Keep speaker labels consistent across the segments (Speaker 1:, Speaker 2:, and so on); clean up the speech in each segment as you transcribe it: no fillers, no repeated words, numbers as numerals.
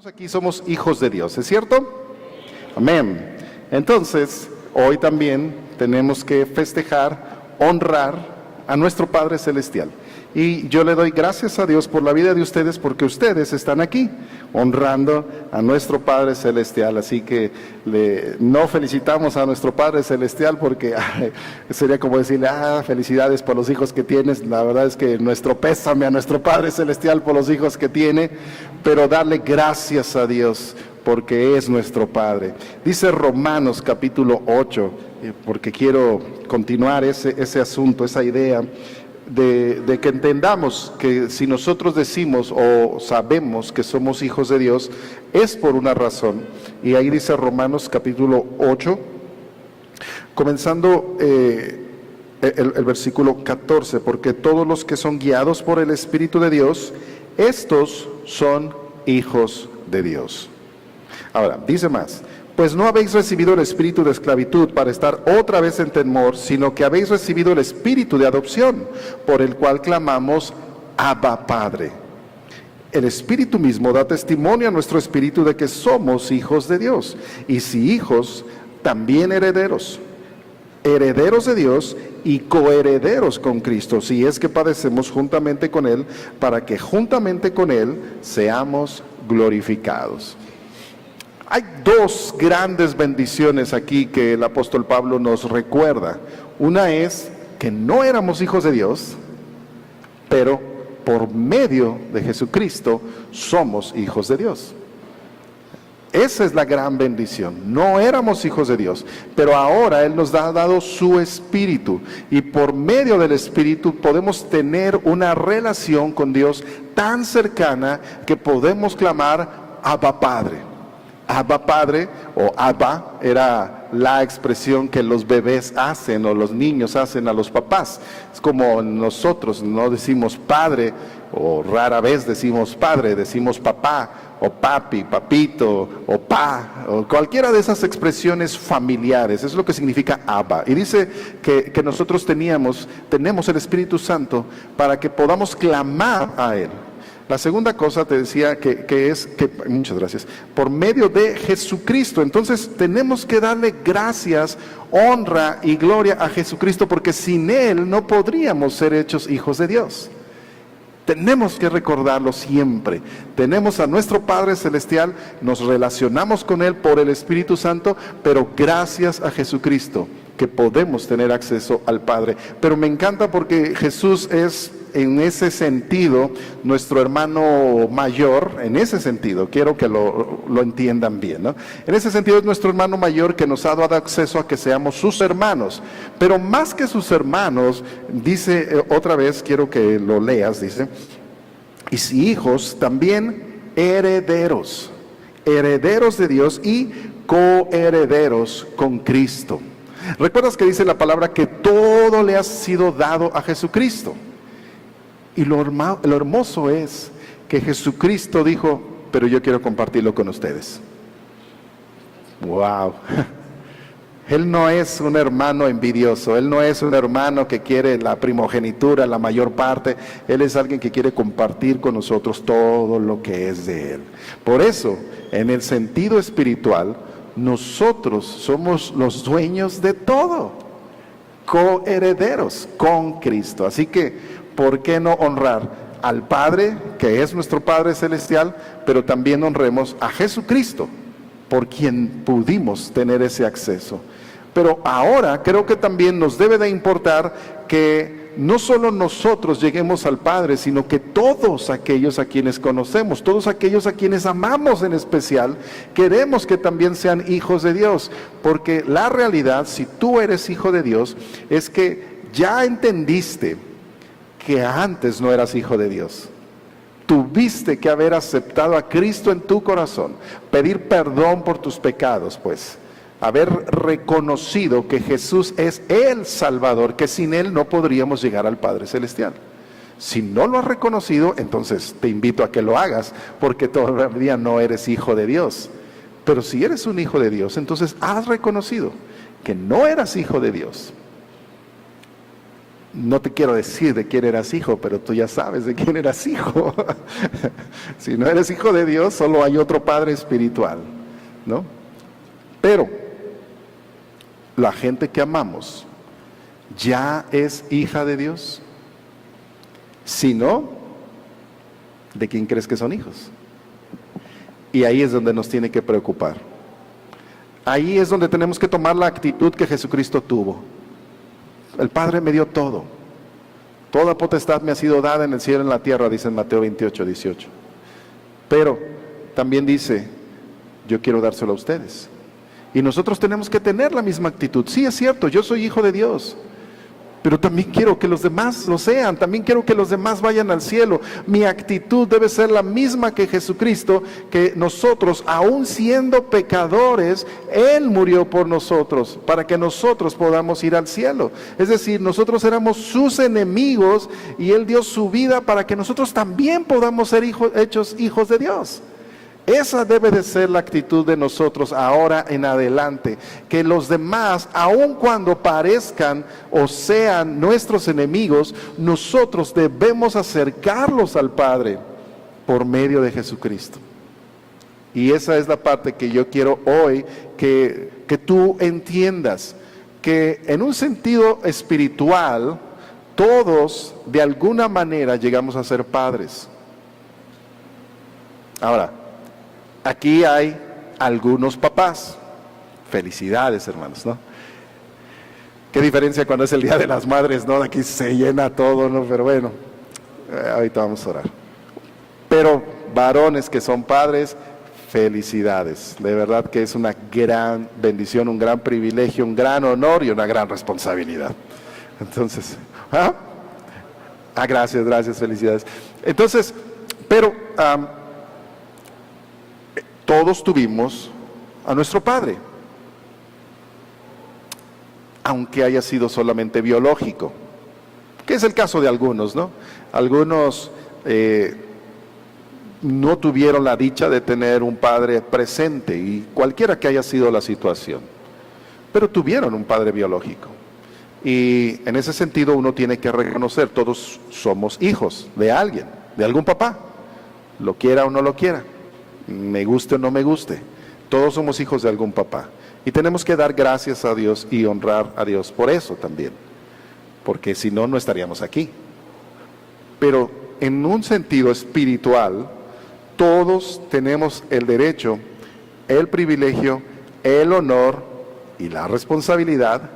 Speaker 1: Aquí somos hijos de Dios, ¿es cierto? Amén. Entonces, hoy también tenemos que festejar, honrar a nuestro Padre Celestial. Y yo le doy gracias a Dios por la vida de ustedes, porque ustedes están aquí honrando a nuestro Padre Celestial. Así que no felicitamos a nuestro Padre Celestial porque sería como decirle, felicidades por los hijos que tienes. La verdad es que nuestro pésame a nuestro Padre Celestial por los hijos que tiene, pero darle gracias a Dios porque es nuestro Padre. Dice Romanos capítulo 8, porque quiero continuar ese asunto, esa idea de que entendamos que si nosotros decimos o sabemos que somos hijos de Dios, es por una razón. Y ahí dice Romanos capítulo 8, comenzando el versículo 14, porque todos los que son guiados por el Espíritu de Dios, estos son hijos de Dios. Ahora, dice más, pues no habéis recibido el espíritu de esclavitud para estar otra vez en temor, sino que habéis recibido el espíritu de adopción, por el cual clamamos, Abba, Padre. El Espíritu mismo da testimonio a nuestro espíritu de que somos hijos de Dios, y si hijos, también herederos, herederos de Dios y coherederos con Cristo, si es que padecemos juntamente con Él, para que juntamente con Él seamos glorificados. Hay dos grandes bendiciones aquí que el apóstol Pablo nos recuerda. Una es que no éramos hijos de Dios, pero por medio de Jesucristo somos hijos de Dios. Esa es la gran bendición. No éramos hijos de Dios, pero ahora Él nos ha dado su Espíritu, y por medio del Espíritu podemos tener una relación con Dios tan cercana que podemos clamar Abba, Padre. Abba, Padre, o Abba era la expresión que los bebés hacen o los niños hacen a los papás. Es como nosotros no decimos padre, o rara vez decimos padre, decimos papá o papi, papito o pa, o cualquiera de esas expresiones familiares. Es lo que significa Abba. Y dice que nosotros tenemos el Espíritu Santo para que podamos clamar a Él. La segunda cosa te decía muchas gracias, por medio de Jesucristo. Entonces tenemos que darle gracias, honra y gloria a Jesucristo, porque sin Él no podríamos ser hechos hijos de Dios. Tenemos que recordarlo siempre. Tenemos a nuestro Padre Celestial, nos relacionamos con Él por el Espíritu Santo, pero gracias a Jesucristo que podemos tener acceso al Padre. Pero me encanta porque Jesús es, en ese sentido, nuestro hermano mayor. En ese sentido, quiero que lo entiendan bien, ¿no? En ese sentido es nuestro hermano mayor que nos ha dado acceso a que seamos sus hermanos. Pero más que sus hermanos, dice otra vez, quiero que lo leas, dice, y si hijos, también herederos, herederos de Dios y coherederos con Cristo. ¿Recuerdas que dice la palabra que todo le ha sido dado a Jesucristo? Y lo hermoso es que Jesucristo dijo, pero yo quiero compartirlo con ustedes. ¡Wow! Él no es un hermano envidioso, Él no es un hermano que quiere la primogenitura, la mayor parte. Él es alguien que quiere compartir con nosotros todo lo que es de Él. Por eso, en el sentido espiritual, nosotros somos los dueños de todo, coherederos con Cristo. Así que, ¿por qué no honrar al Padre, que es nuestro Padre Celestial, pero también honremos a Jesucristo, por quien pudimos tener ese acceso? Pero ahora creo que también nos debe de importar que no solo nosotros lleguemos al Padre, sino que todos aquellos a quienes conocemos, todos aquellos a quienes amamos en especial, queremos que también sean hijos de Dios. Porque la realidad, si tú eres hijo de Dios, es que ya entendiste que antes no eras hijo de Dios. Tuviste que haber aceptado a Cristo en tu corazón, pedir perdón por tus pecados, pues haber reconocido que Jesús es el Salvador, que sin Él no podríamos llegar al Padre Celestial. Si no lo has reconocido, entonces te invito a que lo hagas, porque todavía no eres hijo de Dios. Pero si eres un hijo de Dios, entonces has reconocido que no eras hijo de Dios. No te quiero decir de quién eras hijo, pero tú ya sabes de quién eras hijo. Si no eres hijo de Dios, solo hay otro padre espiritual, ¿no? Pero la gente que amamos ya es hija de Dios. Si no, ¿de quién crees que son hijos? Y ahí es donde nos tiene que preocupar. Ahí es donde tenemos que tomar la actitud que Jesucristo tuvo. El Padre me dio todo. Toda potestad me ha sido dada en el cielo y en la tierra, dice en Mateo 28, 18. Pero también dice, yo quiero dárselo a ustedes. Y nosotros tenemos que tener la misma actitud. Sí, es cierto, yo soy hijo de Dios, pero también quiero que los demás lo sean, también quiero que los demás vayan al cielo. Mi actitud debe ser la misma que Jesucristo, que nosotros, aun siendo pecadores, Él murió por nosotros, para que nosotros podamos ir al cielo. Es decir, nosotros éramos sus enemigos y Él dio su vida para que nosotros también podamos ser hechos hijos de Dios. Esa debe de ser la actitud de nosotros ahora en adelante, que los demás, aun cuando parezcan o sean nuestros enemigos, nosotros debemos acercarlos al Padre por medio de Jesucristo. Y esa es la parte que yo quiero hoy que tú entiendas, que en un sentido espiritual, todos de alguna manera llegamos a ser padres. Ahora, aquí hay algunos papás. Felicidades, hermanos, ¿no? Qué diferencia cuando es el Día de las Madres, ¿no? Aquí se llena todo, ¿no? Pero bueno, ahorita vamos a orar. Pero varones que son padres, felicidades. De verdad que es una gran bendición, un gran privilegio, un gran honor y una gran responsabilidad. Entonces, gracias, felicidades. Entonces, pero todos tuvimos a nuestro padre, aunque haya sido solamente biológico, que es el caso de algunos, ¿no? Algunos no tuvieron la dicha de tener un padre presente, y cualquiera que haya sido la situación, pero tuvieron un padre biológico. Y en ese sentido uno tiene que reconocer, todos somos hijos de alguien, de algún papá, lo quiera o no lo quiera, me guste o no me guste, todos somos hijos de algún papá. Y tenemos que dar gracias a Dios y honrar a Dios por eso también, porque si no, no estaríamos aquí. Pero en un sentido espiritual, todos tenemos el derecho, el privilegio, el honor y la responsabilidad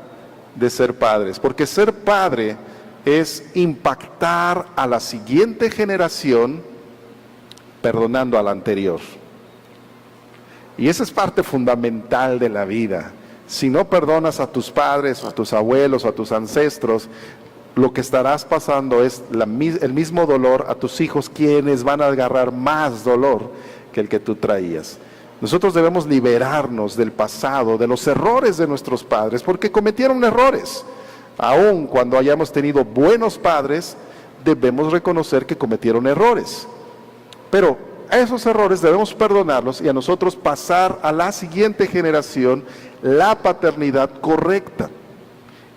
Speaker 1: de ser padres, porque ser padre es impactar a la siguiente generación perdonando a la anterior. Y esa es parte fundamental de la vida. Si no perdonas a tus padres, a tus abuelos, a tus ancestros, lo que estarás pasando es el mismo dolor a tus hijos, quienes van a agarrar más dolor que el que tú traías. Nosotros debemos liberarnos del pasado, de los errores de nuestros padres, porque cometieron errores. Aun cuando hayamos tenido buenos padres, debemos reconocer que cometieron errores. Pero a esos errores debemos perdonarlos y a nosotros pasar a la siguiente generación la paternidad correcta.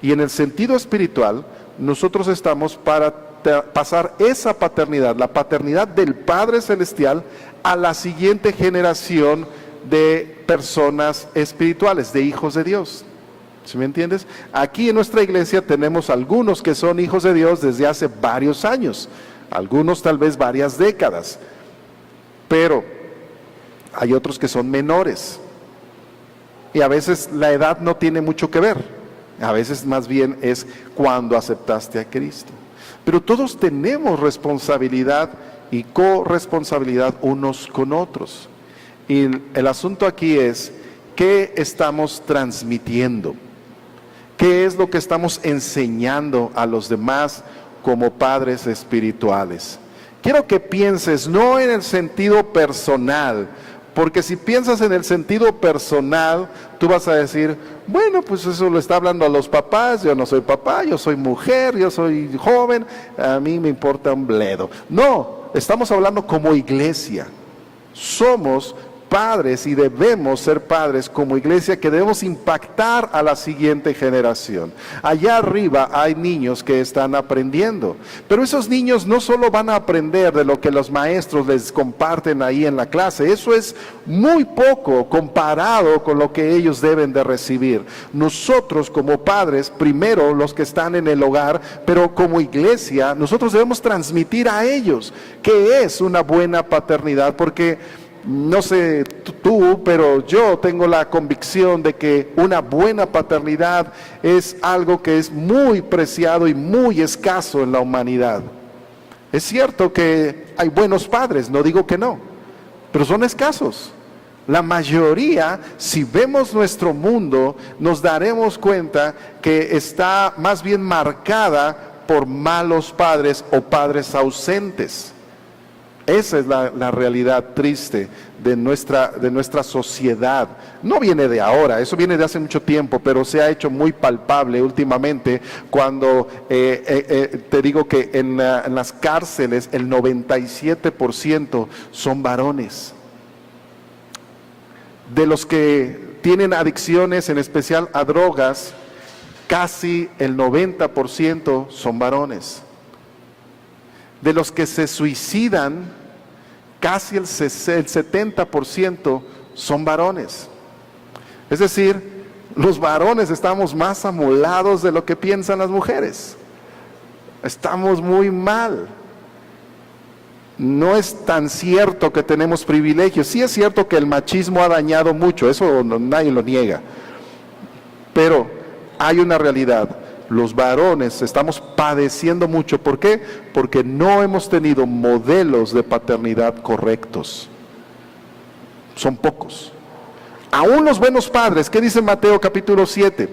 Speaker 1: Y en el sentido espiritual, nosotros estamos para pasar esa paternidad, la paternidad del Padre Celestial, a la siguiente generación de personas espirituales, de hijos de Dios. ¿Sí me entiendes? Aquí en nuestra iglesia tenemos algunos que son hijos de Dios desde hace varios años, algunos tal vez varias décadas, pero hay otros que son menores. Y a veces la edad no tiene mucho que ver, a veces más bien es cuando aceptaste a Cristo. Pero todos tenemos responsabilidad y corresponsabilidad unos con otros. Y el asunto aquí es, ¿qué estamos transmitiendo? ¿Qué es lo que estamos enseñando a los demás como padres espirituales? Quiero que pienses no en el sentido personal, porque si piensas en el sentido personal, tú vas a decir, bueno, pues eso lo está hablando a los papás, yo no soy papá, yo soy mujer, yo soy joven, a mí me importa un bledo. No, estamos hablando como iglesia. Somos padres y debemos ser padres como iglesia que debemos impactar a la siguiente generación. Allá arriba hay niños que están aprendiendo, pero esos niños no solo van a aprender de lo que los maestros les comparten ahí en la clase, eso es muy poco comparado con lo que ellos deben de recibir. Nosotros como padres, primero los que están en el hogar, pero como iglesia, nosotros debemos transmitir a ellos qué es una buena paternidad, porque no sé tú, pero yo tengo la convicción de que una buena paternidad es algo que es muy preciado y muy escaso en la humanidad. Es cierto que hay buenos padres, no digo que no, pero son escasos. La mayoría, si vemos nuestro mundo, nos daremos cuenta que está más bien marcada por malos padres o padres ausentes. Esa es la realidad triste de nuestra sociedad. No viene de ahora, eso viene de hace mucho tiempo, pero se ha hecho muy palpable últimamente cuando te digo que en las cárceles el 97% son varones. De los que tienen adicciones, en especial a drogas, casi el 90% son varones. De los que se suicidan, casi el 70% son varones. Es decir, los varones estamos más amolados de lo que piensan las mujeres. Estamos muy mal. No es tan cierto que tenemos privilegios. Sí es cierto que el machismo ha dañado mucho, eso nadie lo niega. Pero hay una realidad. Los varones estamos padeciendo mucho. ¿Por qué? Porque no hemos tenido modelos de paternidad correctos. Son pocos. Aún los buenos padres, ¿qué dice Mateo capítulo 7?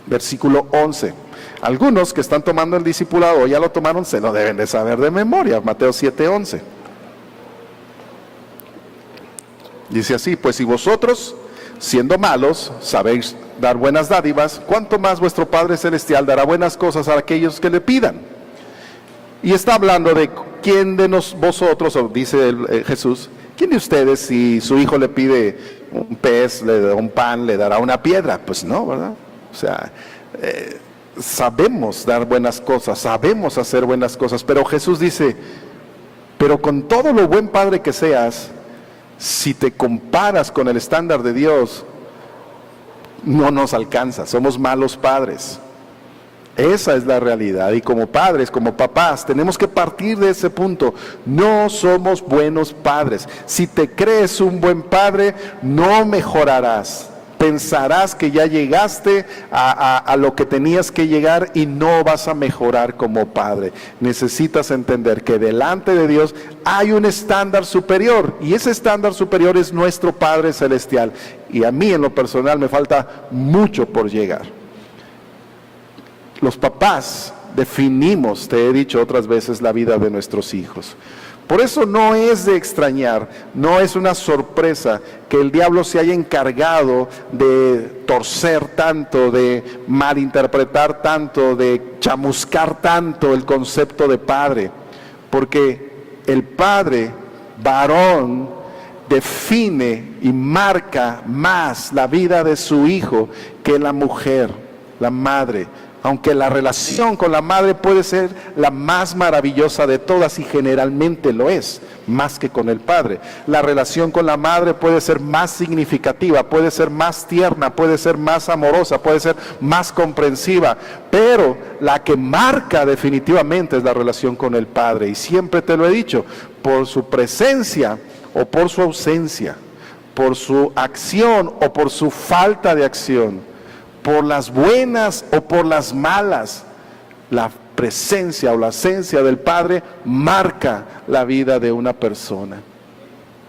Speaker 1: Versículo 11. Algunos que están tomando el discipulado o ya lo tomaron, se lo deben de saber de memoria. Mateo 7:11. Dice así: pues si vosotros, siendo malos, sabéis dar buenas dádivas, ¿cuánto más vuestro Padre Celestial dará buenas cosas a aquellos que le pidan? Y está hablando de quién de vosotros, o dice Jesús, ¿quién de ustedes si su hijo le pide un pez, le da un pan, le dará una piedra? Pues no, ¿verdad? O sea, sabemos dar buenas cosas, sabemos hacer buenas cosas, pero Jesús dice, pero con todo lo buen padre que seas, si te comparas con el estándar de Dios, no nos alcanza, somos malos padres. Esa es la realidad, y como padres, como papás, tenemos que partir de ese punto. No somos buenos padres. Si te crees un buen padre, no mejorarás. Pensarás que ya llegaste a lo que tenías que llegar y no vas a mejorar como padre. Necesitas entender que delante de Dios hay un estándar superior, y ese estándar superior es nuestro Padre Celestial. Y a mí en lo personal me falta mucho por llegar. Los papás definimos, te he dicho otras veces, la vida de nuestros hijos. Por eso no es de extrañar, no es una sorpresa que el diablo se haya encargado de torcer tanto, de malinterpretar tanto, de chamuscar tanto el concepto de padre. Porque el padre, varón, define y marca más la vida de su hijo que la mujer, la madre. Aunque la relación con la madre puede ser la más maravillosa de todas, y generalmente lo es, más que con el padre. La relación con la madre puede ser más significativa, puede ser más tierna, puede ser más amorosa, puede ser más comprensiva, pero la que marca definitivamente es la relación con el padre. Y siempre te lo he dicho, por su presencia o por su ausencia, por su acción o por su falta de acción, por las buenas o por las malas, la presencia o la esencia del Padre marca la vida de una persona.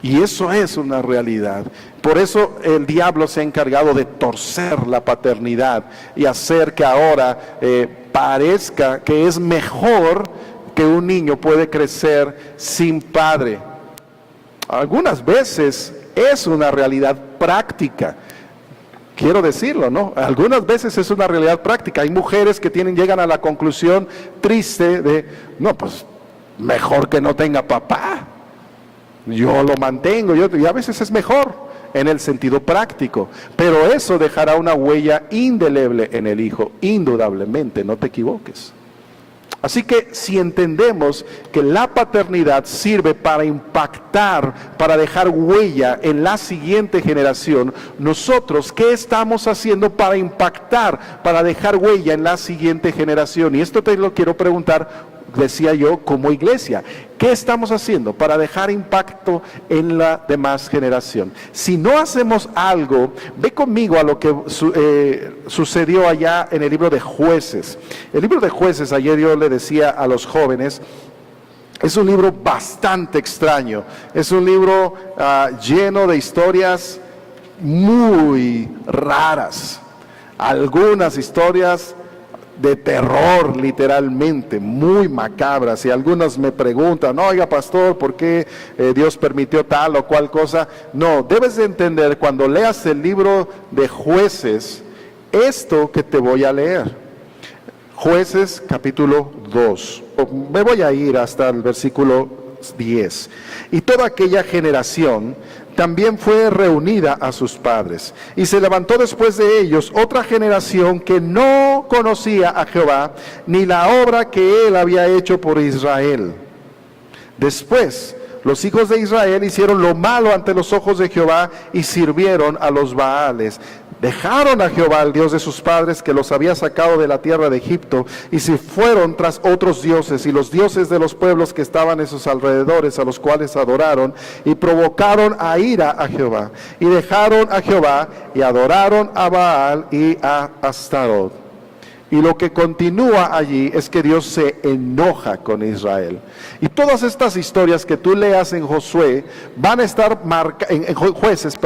Speaker 1: Y eso es una realidad. Por eso el diablo se ha encargado de torcer la paternidad y hacer que ahora parezca que es mejor, que un niño puede crecer sin padre. Algunas veces es una realidad práctica. Quiero decirlo, ¿no? Algunas veces es una realidad práctica. Hay mujeres que llegan a la conclusión triste de, no, pues mejor que no tenga papá. yo lo mantengo, y a veces es mejor en el sentido práctico, pero eso dejará una huella indeleble en el hijo, indudablemente, no te equivoques. Así que si entendemos que la paternidad sirve para impactar, para dejar huella en la siguiente generación, nosotros, ¿qué estamos haciendo para impactar, para dejar huella en la siguiente generación? Y esto te lo quiero preguntar, decía yo, como iglesia. ¿Qué estamos haciendo para dejar impacto en la demás generación? Si no hacemos algo, ve conmigo a lo que sucedió allá en el libro de Jueces. El libro de Jueces, ayer yo le decía a los jóvenes, es un libro bastante extraño. Es un libro lleno de historias muy raras. Algunas historias de terror, literalmente, muy macabras. Y algunos me preguntan, oiga pastor, ¿por qué Dios permitió tal o cual cosa? No, debes de entender cuando leas el libro de Jueces, esto que te voy a leer. Jueces capítulo 2. Me voy a ir hasta el versículo 10. Y toda aquella generación también fue reunida a sus padres. Y se levantó después de ellos otra generación que no conocía a Jehová, ni la obra que él había hecho por Israel. Después, los hijos de Israel hicieron lo malo ante los ojos de Jehová y sirvieron a los Baales. Dejaron a Jehová, el Dios de sus padres, que los había sacado de la tierra de Egipto, y se fueron tras otros dioses, y los dioses de los pueblos que estaban en sus alrededores, a los cuales adoraron, y provocaron a ira a Jehová. Y dejaron a Jehová, y adoraron a Baal y a Astarot. Y lo que continúa allí es que Dios se enoja con Israel. Y todas estas historias que tú leas en Josué van a estar en Jueces,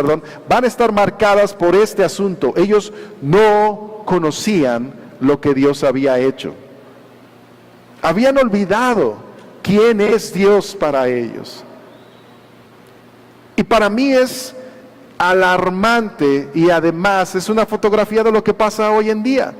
Speaker 1: van a estar marcadas por este asunto. Ellos no conocían lo que Dios había hecho. Habían olvidado quién es Dios para ellos. Y para mí es alarmante y además es una fotografía de lo que pasa hoy en día.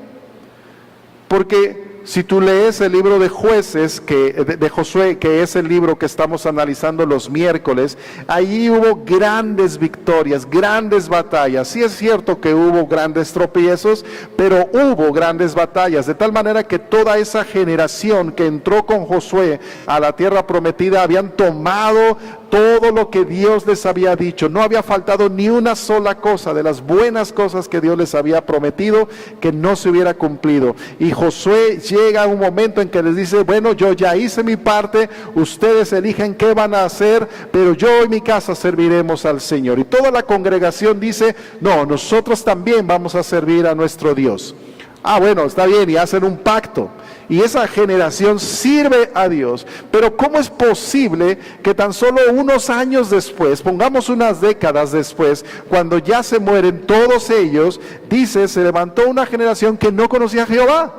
Speaker 1: Porque si tú lees el libro de Jueces, de Josué, que es el libro que estamos analizando los miércoles, allí hubo grandes victorias, grandes batallas. Sí es cierto que hubo grandes tropiezos, pero hubo grandes batallas, de tal manera que toda esa generación que entró con Josué a la tierra prometida habían tomado todo lo que Dios les había dicho. No había faltado ni una sola cosa de las buenas cosas que Dios les había prometido que no se hubiera cumplido. Y Josué llega a un momento en que les dice, bueno, yo ya hice mi parte, ustedes eligen qué van a hacer, pero yo y mi casa serviremos al Señor. Y toda la congregación dice, no, nosotros también vamos a servir a nuestro Dios. Ah, bueno, está bien, y hacen un pacto. Y esa generación sirve a Dios. Pero ¿cómo es posible que tan solo unos años después, pongamos unas décadas después, cuando ya se mueren todos ellos, dice, se levantó una generación que no conocía a Jehová?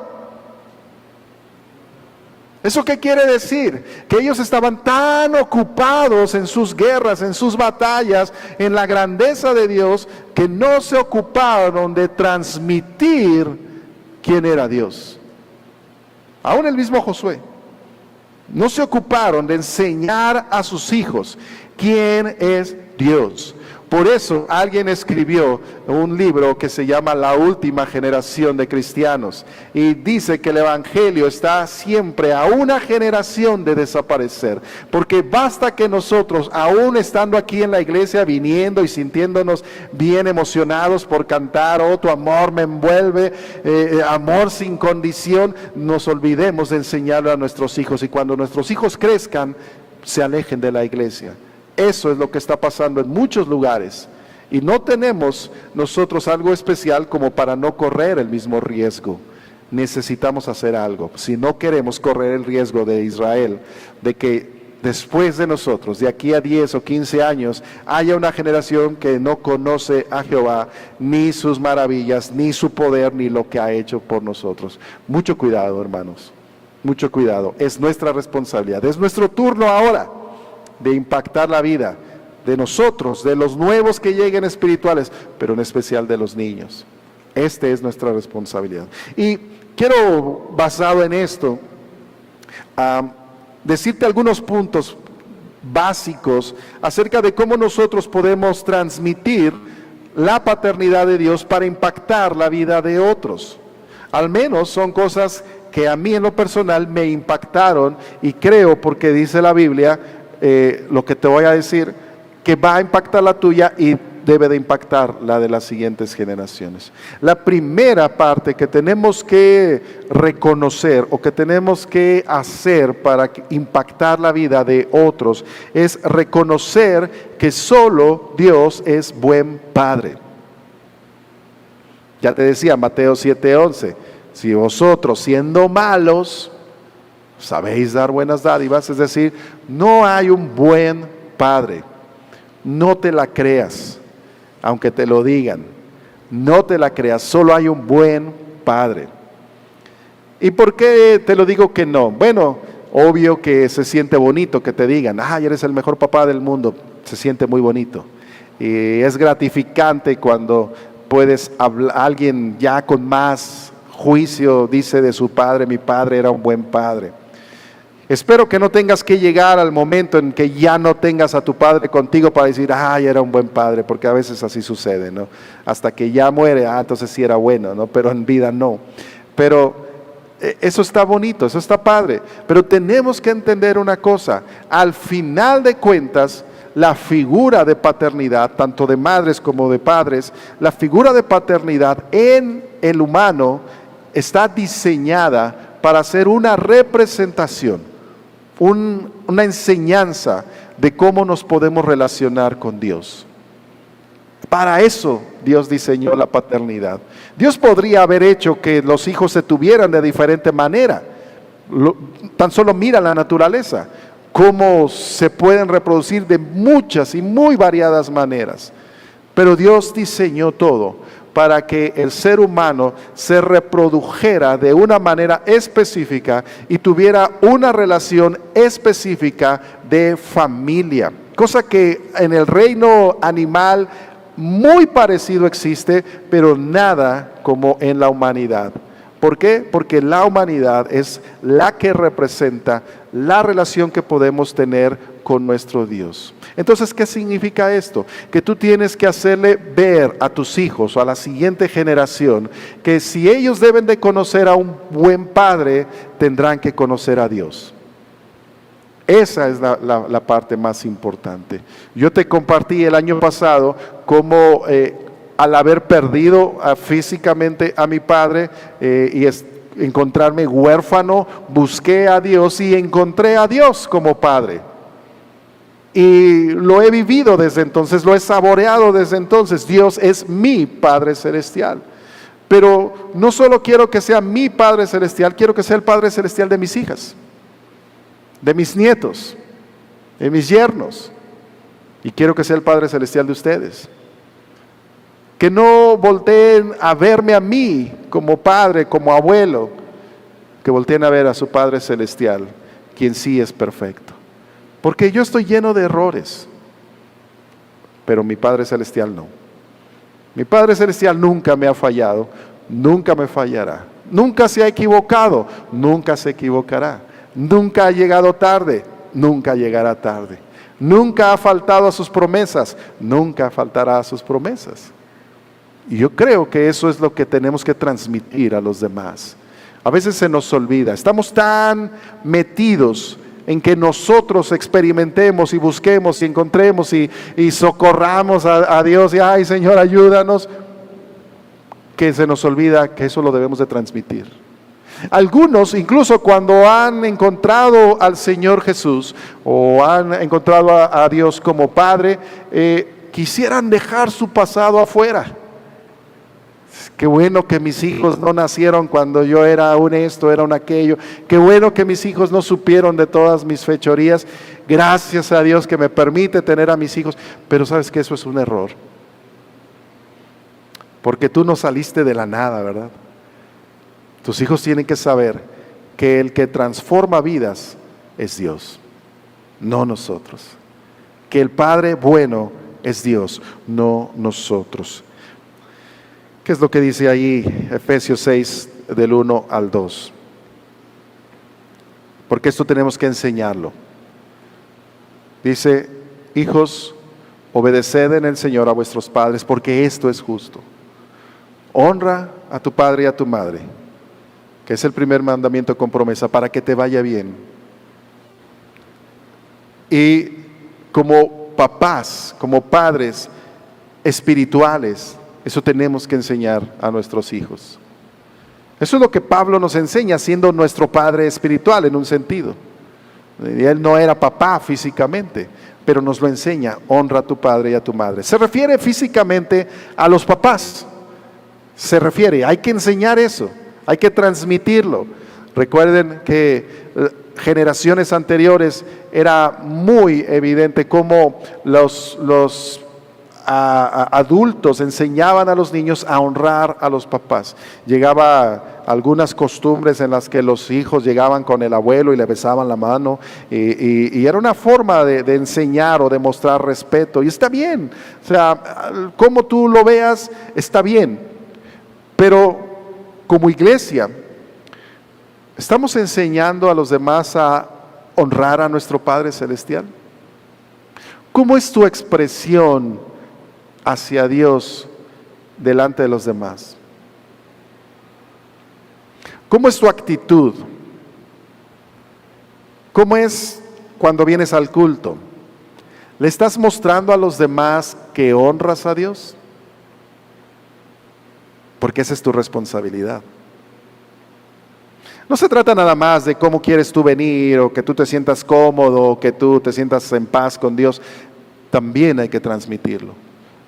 Speaker 1: ¿Eso qué quiere decir? Que ellos estaban tan ocupados en sus guerras, en sus batallas, en la grandeza de Dios, que no se ocuparon de transmitir quién era Dios. Aún el mismo Josué, no se ocuparon de enseñar a sus hijos quién es Dios. Por eso alguien escribió un libro que se llama La Última Generación de Cristianos y dice que el Evangelio está siempre a una generación de desaparecer, porque basta que nosotros, aún estando aquí en la iglesia, viniendo y sintiéndonos bien emocionados por cantar, oh, tu amor me envuelve, amor sin condición, nos olvidemos de enseñarlo a nuestros hijos, y cuando nuestros hijos crezcan, se alejen de la iglesia. Eso es lo que está pasando en muchos lugares. Y no tenemos nosotros algo especial como para no correr el mismo riesgo. Necesitamos hacer algo. Si no queremos correr el riesgo de Israel, de que después de nosotros, de aquí a 10 o 15 años, haya una generación que no conoce a Jehová, ni sus maravillas, ni su poder, ni lo que ha hecho por nosotros. Mucho cuidado, hermanos. Mucho cuidado. Es nuestra responsabilidad. Es nuestro turno ahora de impactar la vida de nosotros, de los nuevos que lleguen espirituales, pero en especial de los niños. Esta es nuestra responsabilidad. Y quiero, basado en esto, decirte algunos puntos básicos acerca de cómo nosotros podemos transmitir la paternidad de Dios para impactar la vida de otros. Al menos son cosas que a mí en lo personal me impactaron, y creo, porque dice la Biblia, lo que te voy a decir, que va a impactar la tuya y debe de impactar la de las siguientes generaciones. La primera parte que tenemos que reconocer o que tenemos que hacer para impactar la vida de otros es reconocer que solo Dios es buen Padre. Ya te decía Mateo 7:11, si vosotros siendo malos sabéis dar buenas dádivas, es decir, no hay un buen Padre. No te la creas, aunque te lo digan, no te la creas, solo hay un buen Padre. ¿Y por qué te lo digo que no? Bueno, obvio que se siente bonito que te digan, ay, eres el mejor papá del mundo, se siente muy bonito. Y es gratificante cuando puedes hablar, alguien ya con más juicio dice de su padre, mi padre era un buen padre. Espero que no tengas que llegar al momento en que ya no tengas a tu padre contigo para decir, ay, era un buen padre, porque a veces así sucede, ¿no? Hasta que ya muere, entonces sí era bueno, ¿no? Pero en vida no. Pero eso está bonito, eso está padre. Pero tenemos que entender una cosa, al final de cuentas, la figura de paternidad, tanto de madres como de padres, la figura de paternidad en el humano está diseñada para ser una representación, una enseñanza de cómo nos podemos relacionar con Dios. Para eso Dios diseñó la paternidad. Dios podría haber hecho que los hijos se tuvieran de diferente manera. Tan solo mira la naturaleza, cómo se pueden reproducir de muchas y muy variadas maneras. Pero Dios diseñó todo para que el ser humano se reprodujera de una manera específica y tuviera una relación específica de familia. Cosa que en el reino animal muy parecido existe, pero nada como en la humanidad. ¿Por qué? Porque la humanidad es la que representa la relación que podemos tener con nuestro Dios. Entonces, ¿qué significa esto? Que tú tienes que hacerle ver a tus hijos o a la siguiente generación que si ellos deben de conocer a un buen padre, tendrán que conocer a Dios. Esa es la parte más importante. Yo te compartí el año pasado cómo al haber perdido físicamente a mi padre encontrarme huérfano, busqué a Dios y encontré a Dios como Padre. Y lo he vivido desde entonces, lo he saboreado desde entonces. Dios es mi Padre Celestial. Pero no solo quiero que sea mi Padre Celestial, quiero que sea el Padre Celestial de mis hijas, de mis nietos, de mis yernos. Y quiero que sea el Padre Celestial de ustedes. Que no volteen a verme a mí como padre, como abuelo, que volteen a ver a su Padre Celestial, quien sí es perfecto. Porque yo estoy lleno de errores, pero mi Padre Celestial no. Mi Padre Celestial nunca me ha fallado, nunca me fallará. Nunca se ha equivocado, nunca se equivocará. Nunca ha llegado tarde, nunca llegará tarde. Nunca ha faltado a sus promesas, nunca faltará a sus promesas. Y yo creo que eso es lo que tenemos que transmitir a los demás. A veces se nos olvida, estamos tan metidos en que nosotros experimentemos y busquemos y encontremos y socorramos a Dios y ay Señor ayúdanos, que se nos olvida que eso lo debemos de transmitir. Algunos, incluso cuando han encontrado al Señor Jesús o han encontrado a Dios como Padre, quisieran dejar su pasado afuera. Qué bueno que mis hijos no nacieron cuando yo era un esto, era un aquello. Qué bueno que mis hijos no supieron de todas mis fechorías. Gracias a Dios que me permite tener a mis hijos. Pero sabes que eso es un error. Porque tú no saliste de la nada, ¿verdad? Tus hijos tienen que saber que el que transforma vidas es Dios, no nosotros. Que el Padre bueno es Dios, no nosotros. ¿Qué es lo que dice ahí Efesios 6 del 1 al 2? Porque esto tenemos que enseñarlo. Dice: hijos, obedeced en el Señor a vuestros padres, porque esto es justo. Honra a tu padre y a tu madre, que es el primer mandamiento con promesa, para que te vaya bien. Y como papás, como padres espirituales, eso tenemos que enseñar a nuestros hijos. Eso es lo que Pablo nos enseña, siendo nuestro padre espiritual en un sentido. Él no era papá físicamente, pero nos lo enseña: honra a tu padre y a tu madre. Se refiere físicamente a los papás. Hay que enseñar eso, hay que transmitirlo. Recuerden que generaciones anteriores era muy evidente cómo los adultos enseñaban a los niños a honrar a los papás. Llegaba algunas costumbres en las que los hijos llegaban con el abuelo y le besaban la mano, y era una forma de enseñar o de mostrar respeto, y está bien. O sea, como tú lo veas, está bien. Pero como iglesia, ¿estamos enseñando a los demás a honrar a nuestro Padre Celestial? ¿Cómo es tu expresión hacia Dios delante de los demás? ¿Cómo es tu actitud? ¿Cómo es cuando vienes al culto? ¿Le estás mostrando a los demás que honras a Dios? Porque esa es tu responsabilidad. No se trata nada más de cómo quieres tú venir, o que tú te sientas cómodo, o que tú te sientas en paz con Dios. También hay que transmitirlo.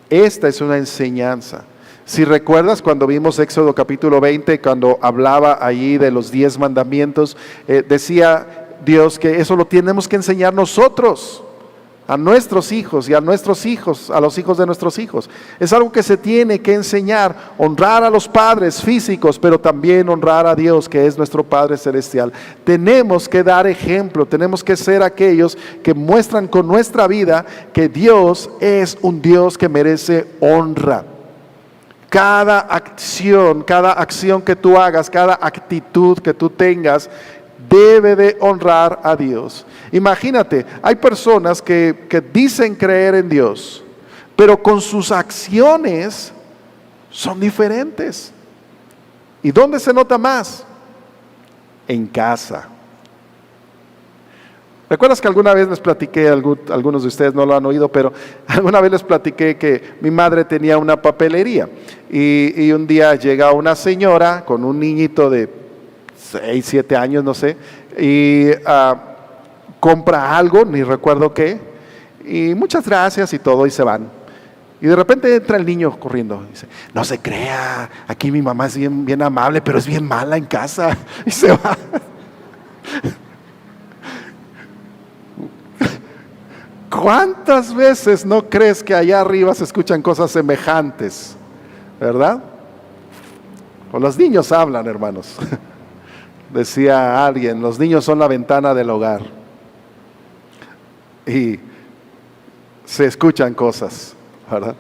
Speaker 1: Esta es una enseñanza. Si recuerdas cuando vimos Éxodo capítulo 20, cuando hablaba allí de los 10 mandamientos, decía Dios que eso lo tenemos que enseñar nosotros, a nuestros hijos y a nuestros hijos, a los hijos de nuestros hijos. Es algo que se tiene que enseñar: honrar a los padres físicos, pero también honrar a Dios, que es nuestro Padre Celestial. Tenemos que dar ejemplo, tenemos que ser aquellos que muestran con nuestra vida que Dios es un Dios que merece honra. Cada acción que tú hagas, cada actitud que tú tengas, debe de honrar a Dios. Imagínate, hay personas que dicen creer en Dios, pero con sus acciones son diferentes. ¿Y dónde se nota más? En casa. ¿Recuerdas que alguna vez les platiqué, algunos de ustedes no lo han oído, pero alguna vez les platiqué que mi madre tenía una papelería, y un día llega una señora con un niñito de 6, 7 años, no sé, y compra algo, ni recuerdo qué, y muchas gracias y todo, y se van. Y de repente entra el niño corriendo y dice: no se crea, aquí mi mamá es bien amable, pero es bien mala en casa, y se va. ¿Cuántas veces no crees que allá arriba se escuchan cosas semejantes? ¿Verdad? O los niños hablan, hermanos. Decía alguien: los niños son la ventana del hogar. Y se escuchan cosas, ¿verdad?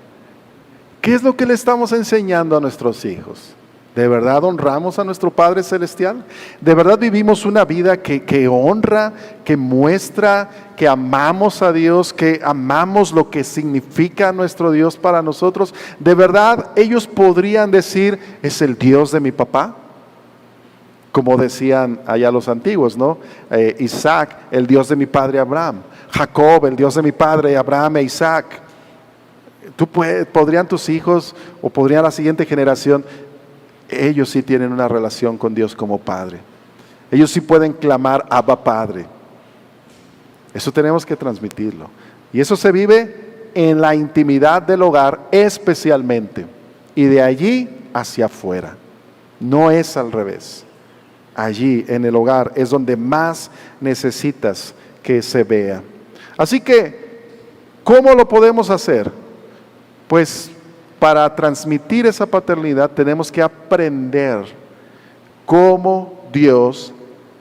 Speaker 1: ¿Qué es lo que le estamos enseñando a nuestros hijos? ¿De verdad honramos a nuestro Padre Celestial? ¿De verdad vivimos una vida que honra, que muestra que amamos a Dios, que amamos lo que significa nuestro Dios para nosotros? ¿De verdad ellos podrían decir: es el Dios de mi papá? Como decían allá los antiguos, ¿no? Isaac, el Dios de mi padre Abraham. Jacob, el Dios de mi padre Abraham e Isaac. ¿Podrían tus hijos, o podría la siguiente generación? Ellos sí tienen una relación con Dios como Padre. Ellos sí pueden clamar: Abba, Padre. Eso tenemos que transmitirlo. Y eso se vive en la intimidad del hogar especialmente. Y de allí hacia afuera. No es al revés. Allí en el hogar es donde más necesitas que se vea. Así que, ¿cómo lo podemos hacer? Pues para transmitir esa paternidad tenemos que aprender cómo Dios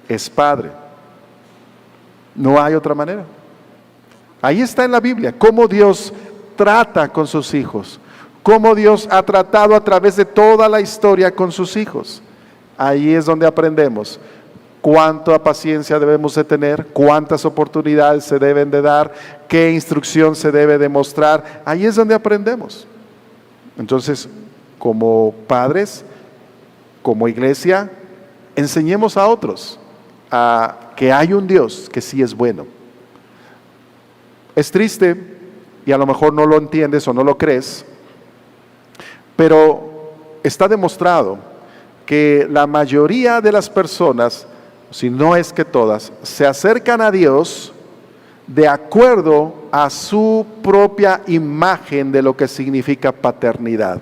Speaker 1: es Padre. No hay otra manera. Ahí está en la Biblia, cómo Dios trata con sus hijos, cómo Dios ha tratado a través de toda la historia con sus hijos. Ahí es donde aprendemos cuánta paciencia debemos de tener, cuántas oportunidades se deben de dar, qué instrucción se debe de mostrar. Ahí es donde aprendemos. Entonces, como padres, como iglesia, enseñemos a otros a que hay un Dios que sí es bueno. Es triste, y a lo mejor no lo entiendes o no lo crees, pero está demostrado que la mayoría de las personas, si no es que todas, se acercan a Dios de acuerdo a su propia imagen de lo que significa paternidad.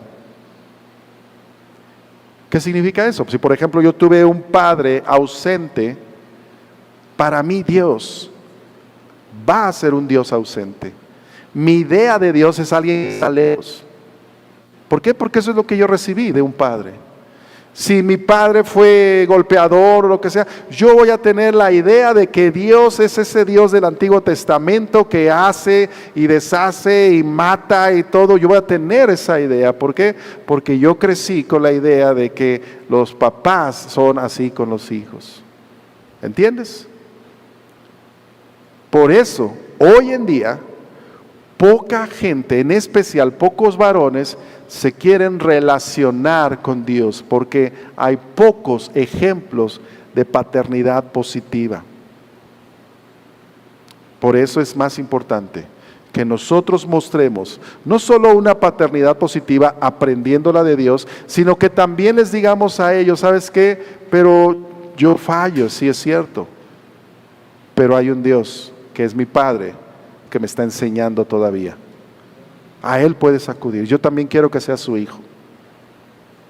Speaker 1: ¿Qué significa eso? Si por ejemplo yo tuve un padre ausente, para mí Dios va a ser un Dios ausente. Mi idea de Dios es alguien que está lejos. ¿Por qué? Porque eso es lo que yo recibí de un padre. Si mi padre fue golpeador o lo que sea, yo voy a tener la idea de que Dios es ese Dios del Antiguo Testamento que hace y deshace y mata y todo. Yo voy a tener esa idea. ¿Por qué? Porque yo crecí con la idea de que los papás son así con los hijos. ¿Entiendes? Por eso, hoy en día, poca gente, en especial pocos varones, se quieren relacionar con Dios porque hay pocos ejemplos de paternidad positiva. Por eso es más importante que nosotros mostremos no solo una paternidad positiva aprendiéndola de Dios, sino que también les digamos a ellos, ¿sabes qué? Pero yo fallo, sí es cierto, pero hay un Dios que es mi Padre, que me está enseñando todavía. A Él puedes acudir. Yo también quiero que seas su hijo,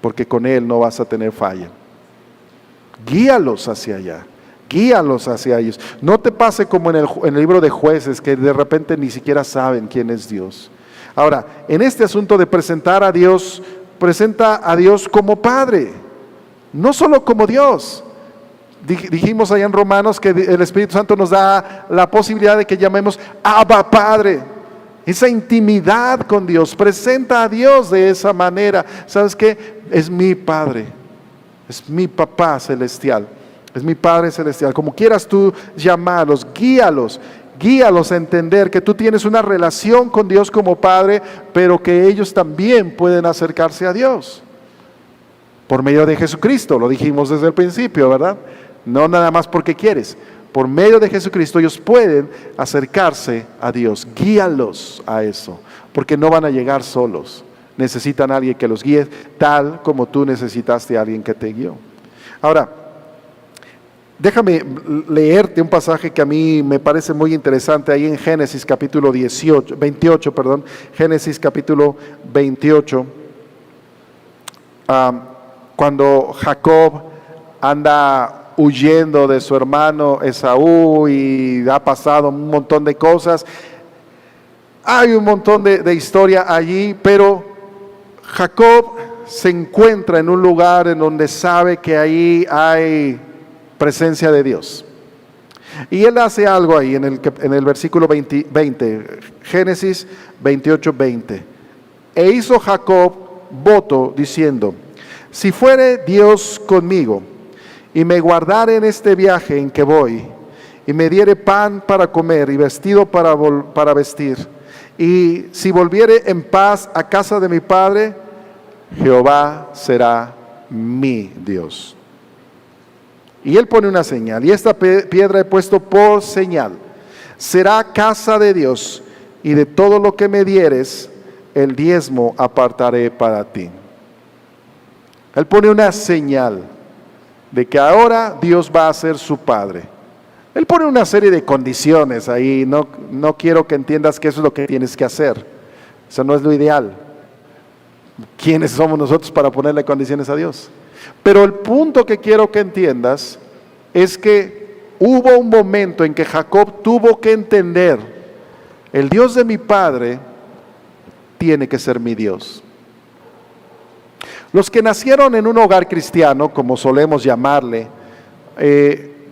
Speaker 1: porque con Él no vas a tener falla. Guíalos hacia allá, guíalos hacia ellos. No te pase como en el libro de Jueces, que de repente ni siquiera saben quién es Dios. Ahora, en este asunto de presentar a Dios, presenta a Dios como Padre, no solo como Dios. Dijimos allá en Romanos que el Espíritu Santo nos da la posibilidad de que llamemos Abba Padre. Esa intimidad con Dios, presenta a Dios de esa manera. ¿Sabes qué? Es mi Padre, es mi Papá celestial, es mi Padre celestial. Como quieras tú llamarlos, guíalos a entender que tú tienes una relación con Dios como Padre, pero que ellos también pueden acercarse a Dios. Por medio de Jesucristo, lo dijimos desde el principio, ¿verdad? No nada más porque quieres. Por medio de Jesucristo ellos pueden acercarse a Dios. Guíalos a eso, porque no van a llegar solos. Necesitan a alguien que los guíe, tal como tú necesitaste a alguien que te guió. Ahora, déjame leerte un pasaje que a mí me parece muy interesante ahí en Génesis capítulo 28, Génesis capítulo 28. Cuando Jacob anda huyendo de su hermano Esaú y ha pasado un montón de cosas. Hay un montón de historia allí, pero Jacob se encuentra en un lugar en donde sabe que ahí hay presencia de Dios. Y él hace algo ahí en el versículo 20, Génesis 28, 20. E hizo Jacob voto diciendo: si fuere Dios conmigo, y me guardare en este viaje en que voy, y me diere pan para comer y vestido para vestir, y si volviere en paz a casa de mi padre, Jehová será mi Dios. Y él pone una señal, y esta piedra he puesto por señal. Será casa de Dios, y de todo lo que me dieres, el diezmo apartaré para ti. Él pone una señal de que ahora Dios va a ser su Padre. Él pone una serie de condiciones ahí. No quiero que entiendas que eso es lo que tienes que hacer. Eso no es lo ideal. ¿Quiénes somos nosotros para ponerle condiciones a Dios? Pero el punto que quiero que entiendas es que hubo un momento en que Jacob tuvo que entender: el Dios de mi padre tiene que ser mi Dios. Los que nacieron en un hogar cristiano, como solemos llamarle,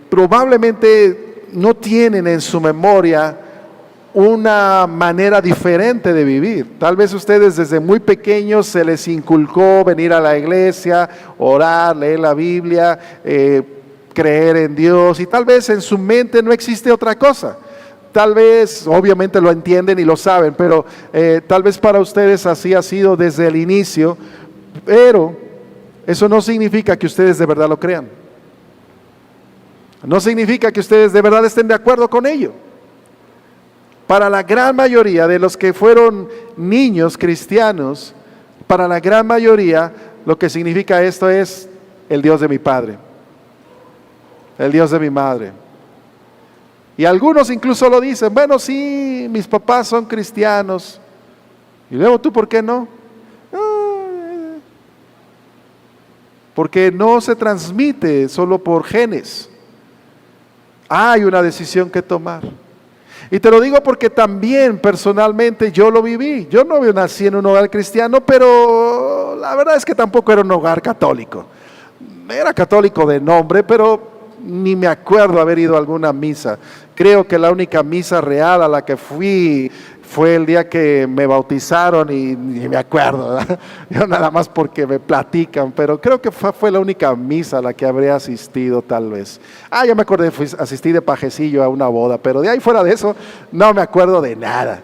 Speaker 1: probablemente no tienen en su memoria una manera diferente de vivir. Tal vez ustedes desde muy pequeños se les inculcó venir a la iglesia, orar, leer la Biblia, creer en Dios, y tal vez en su mente no existe otra cosa. Tal vez, obviamente lo entienden y lo saben, pero tal vez para ustedes así ha sido desde el inicio, pero eso no significa que ustedes de verdad lo crean. No significa que ustedes de verdad estén de acuerdo con ello. Para la gran mayoría de los que fueron niños cristianos, para la gran mayoría lo que significa esto es el Dios de mi padre, el Dios de mi madre. Y algunos incluso lo dicen, bueno, sí, mis papás son cristianos. Y luego, ¿tú por qué no? Porque no se transmite solo por genes. Hay una decisión que tomar. Y te lo digo porque también personalmente yo lo viví. Yo no nací en un hogar cristiano, pero la verdad es que tampoco era un hogar católico. Era católico de nombre, pero ni me acuerdo haber ido a alguna misa. Creo que la única misa real a la que fui fue el día que me bautizaron y ni me acuerdo, ¿verdad? Yo nada más porque me platican, pero creo que fue la única misa a la que habría asistido tal vez. Ya me acordé, asistí de pajecillo a una boda, pero de ahí fuera de eso no me acuerdo de nada.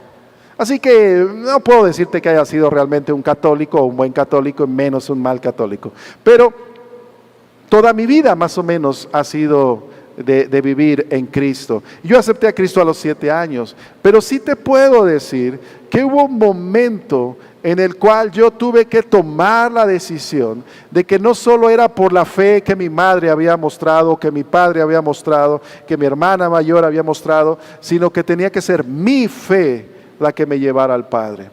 Speaker 1: Así que no puedo decirte que haya sido realmente un católico o un buen católico, menos un mal católico. Pero toda mi vida más o menos ha sido de vivir en Cristo. Yo acepté a Cristo a los 7 años, pero sí te puedo decir que hubo un momento en el cual yo tuve que tomar la decisión de que no solo era por la fe que mi madre había mostrado, que mi padre había mostrado, que mi hermana mayor había mostrado, sino que tenía que ser mi fe la que me llevara al Padre.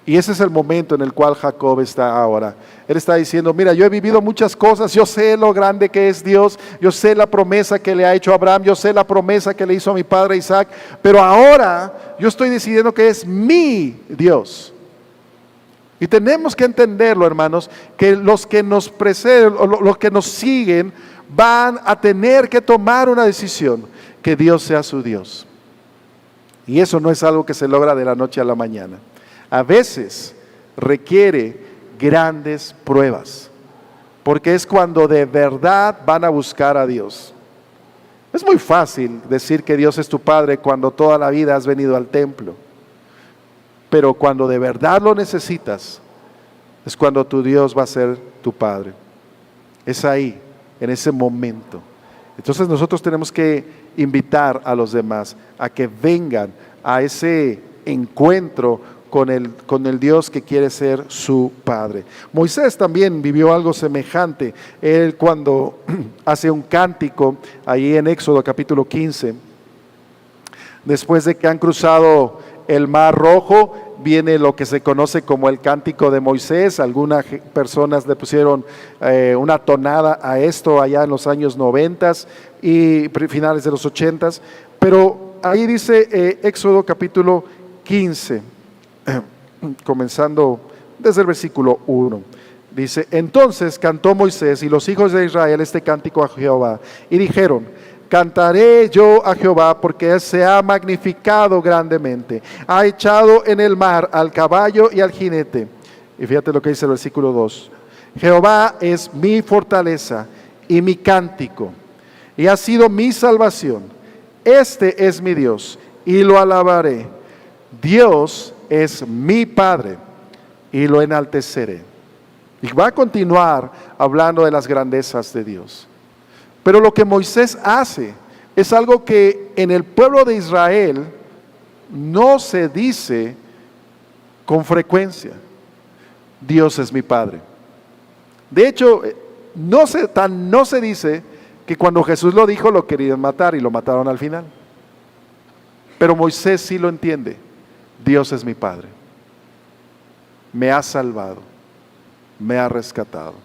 Speaker 1: Y ese es el momento en el cual Jacob está ahora. Él está diciendo, mira, yo he vivido muchas cosas, yo sé lo grande que es Dios, yo sé la promesa que le ha hecho a Abraham, yo sé la promesa que le hizo a mi padre Isaac, pero ahora yo estoy decidiendo que es mi Dios. Y tenemos que entenderlo, hermanos, que los que nos preceden, los que nos siguen, van a tener que tomar una decisión, que Dios sea su Dios. Y eso no es algo que se logra de la noche a la mañana. A veces requiere grandes pruebas, porque es cuando de verdad van a buscar a Dios. Es muy fácil decir que Dios es tu Padre cuando toda la vida has venido al templo, pero cuando de verdad lo necesitas, es cuando tu Dios va a ser tu Padre. Es ahí, en ese momento. Entonces nosotros tenemos que invitar a los demás a que vengan a ese encuentro con el Dios que quiere ser su Padre. Moisés también vivió algo semejante. Él cuando hace un cántico, ahí en Éxodo capítulo 15, después de que han cruzado el Mar Rojo, viene lo que se conoce como el cántico de Moisés. Algunas personas le pusieron una tonada a esto allá en los años 90 y finales de los 80, pero ahí dice Éxodo capítulo 15, comenzando desde el versículo 1. Dice, entonces cantó Moisés y los hijos de Israel este cántico a Jehová y dijeron, cantaré yo a Jehová porque se ha magnificado grandemente, ha echado en el mar al caballo y al jinete. Y fíjate lo que dice el versículo 2, Jehová es mi fortaleza y mi cántico y ha sido mi salvación. Este es mi Dios y lo alabaré. Dios es mi Padre y lo enalteceré. Y va a continuar hablando de las grandezas de Dios. Pero lo que Moisés hace es algo que en el pueblo de Israel no se dice con frecuencia. Dios es mi Padre. De hecho, no se dice que cuando Jesús lo dijo lo querían matar y lo mataron al final. Pero Moisés sí lo entiende. Dios es mi Padre. Me ha salvado. Me ha rescatado.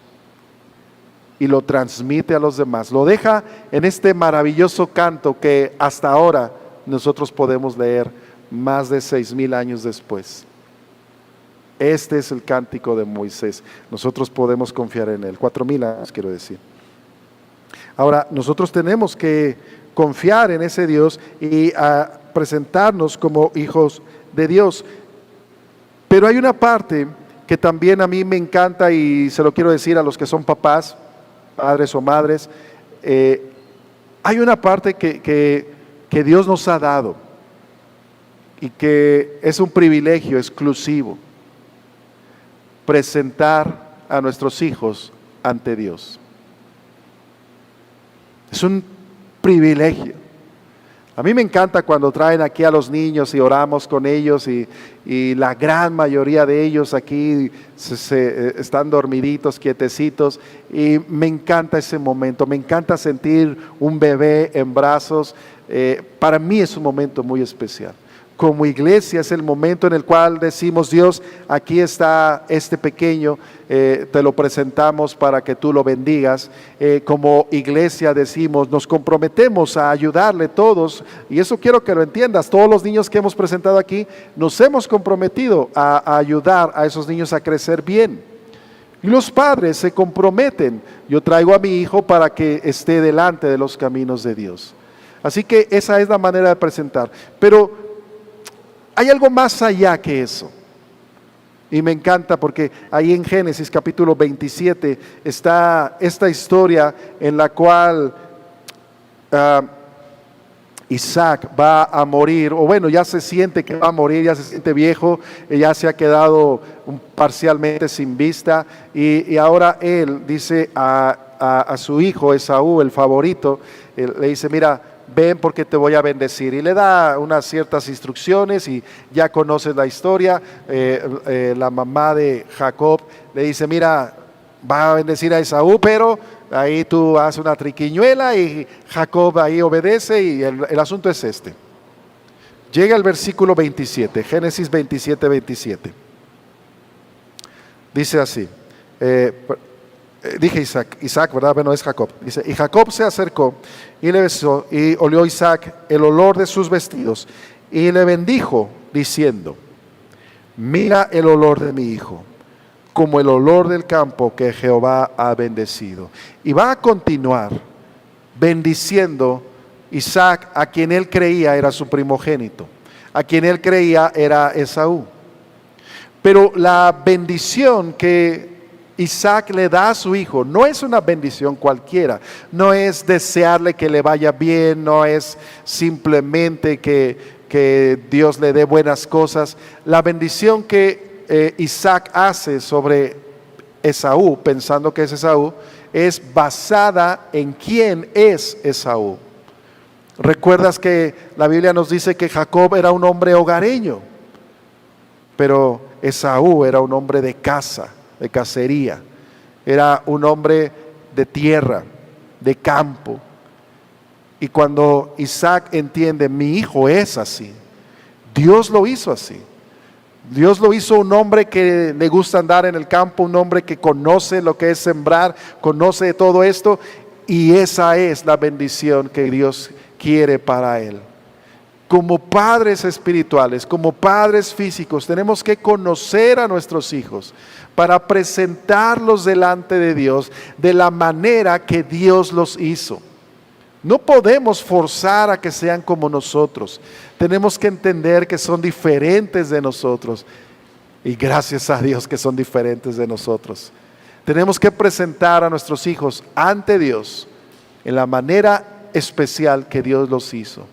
Speaker 1: Y lo transmite a los demás. Lo deja en este maravilloso canto que hasta ahora nosotros podemos leer más de 6,000 años después. Este es el cántico de Moisés. Nosotros podemos confiar en él. 4,000 años quiero decir. Ahora, nosotros tenemos que confiar en ese Dios y presentarnos como hijos de Dios. Pero hay una parte que también a mí me encanta y se lo quiero decir a los que son papás, padres o madres. hay una parte que Dios nos ha dado y que es un privilegio exclusivo: presentar a nuestros hijos ante Dios. Es un privilegio. A mí me encanta cuando traen aquí a los niños y oramos con ellos y la gran mayoría de ellos aquí están dormiditos, quietecitos, y me encanta ese momento, me encanta sentir un bebé en brazos. Para mí es un momento muy especial. Como iglesia es el momento en el cual decimos: Dios, aquí está este pequeño, te lo presentamos para que tú lo bendigas. Como iglesia decimos, nos comprometemos a ayudarle todos, y eso quiero que lo entiendas. Todos los niños que hemos presentado aquí, nos hemos comprometido a ayudar a esos niños a crecer bien. Y los padres se comprometen: yo traigo a mi hijo para que esté delante de los caminos de Dios. Así que esa es la manera de presentar. Pero hay algo más allá que eso. Y me encanta porque ahí en Génesis capítulo 27 está esta historia en la cual Isaac va a morir, o bueno, ya se siente que va a morir, ya se siente viejo, ya se ha quedado parcialmente sin vista, y ahora él dice a su hijo Esaú, el favorito, le dice: mira, ven porque te voy a bendecir, y le da unas ciertas instrucciones, y ya conoces la historia. La mamá de Jacob le dice: mira, va a bendecir a Esaú, pero ahí tú haces una triquiñuela, y Jacob ahí obedece, y el asunto es este. Llega el versículo 27, Génesis 27, 27. Dice así, dije Isaac, ¿verdad? Bueno, es Jacob. Dice: y Jacob se acercó y le besó, y olió Isaac el olor de sus vestidos, y le bendijo, diciendo: mira el olor de mi hijo, como el olor del campo que Jehová ha bendecido. Y va a continuar bendiciendo Isaac, a quien él creía era su primogénito, a quien él creía era Esaú. Pero la bendición que Isaac le da a su hijo no es una bendición cualquiera, no es desearle que le vaya bien, no es simplemente que Dios le dé buenas cosas. La bendición que Isaac hace sobre Esaú, pensando que es Esaú, es basada en quién es Esaú. Recuerdas que la Biblia nos dice que Jacob era un hombre hogareño, pero Esaú era un hombre de casa, de cacería, era un hombre de tierra, de campo. Y cuando Isaac entiende: mi hijo es así, Dios lo hizo así. Dios lo hizo un hombre que le gusta andar en el campo, un hombre que conoce lo que es sembrar, conoce todo esto, y esa es la bendición que Dios quiere para él. Como padres espirituales, como padres físicos, tenemos que conocer a nuestros hijos para presentarlos delante de Dios de la manera que Dios los hizo. No podemos forzar a que sean como nosotros. Tenemos que entender que son diferentes de nosotros. Y gracias a Dios que son diferentes de nosotros. Tenemos que presentar a nuestros hijos ante Dios en la manera especial que Dios los hizo.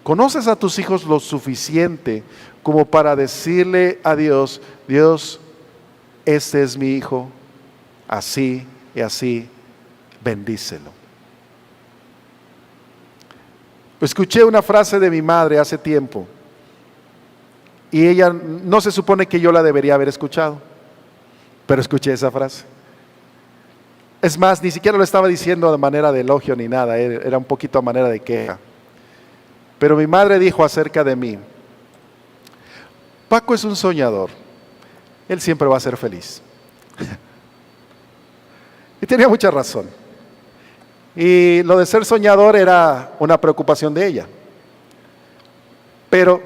Speaker 1: ¿Conoces a tus hijos lo suficiente como para decirle a Dios: Dios, este es mi hijo, así y así, bendícelo? Escuché una frase de mi madre hace tiempo, y ella no se supone que yo la debería haber escuchado, pero escuché esa frase. Es más, ni siquiera lo estaba diciendo de manera de elogio ni nada, era un poquito a manera de queja. Pero mi madre dijo acerca de mí: Paco es un soñador, él siempre va a ser feliz. Y tenía mucha razón. Y lo de ser soñador era una preocupación de ella. Pero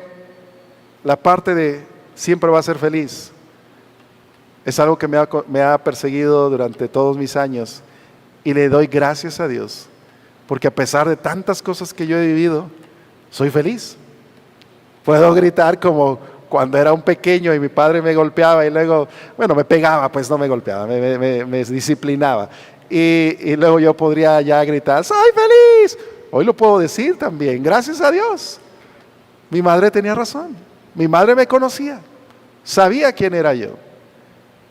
Speaker 1: la parte de siempre va a ser feliz es algo que me ha perseguido durante todos mis años. Y le doy gracias a Dios, porque a pesar de tantas cosas que yo he vivido, soy feliz. Puedo gritar como cuando era un pequeño y mi padre me golpeaba y luego, bueno, me pegaba, pues no me golpeaba, me disciplinaba. y luego yo podría ya gritar, ¡soy feliz! Hoy lo puedo decir también, gracias a Dios. Mi madre tenía razón, mi madre me conocía, sabía quién era yo.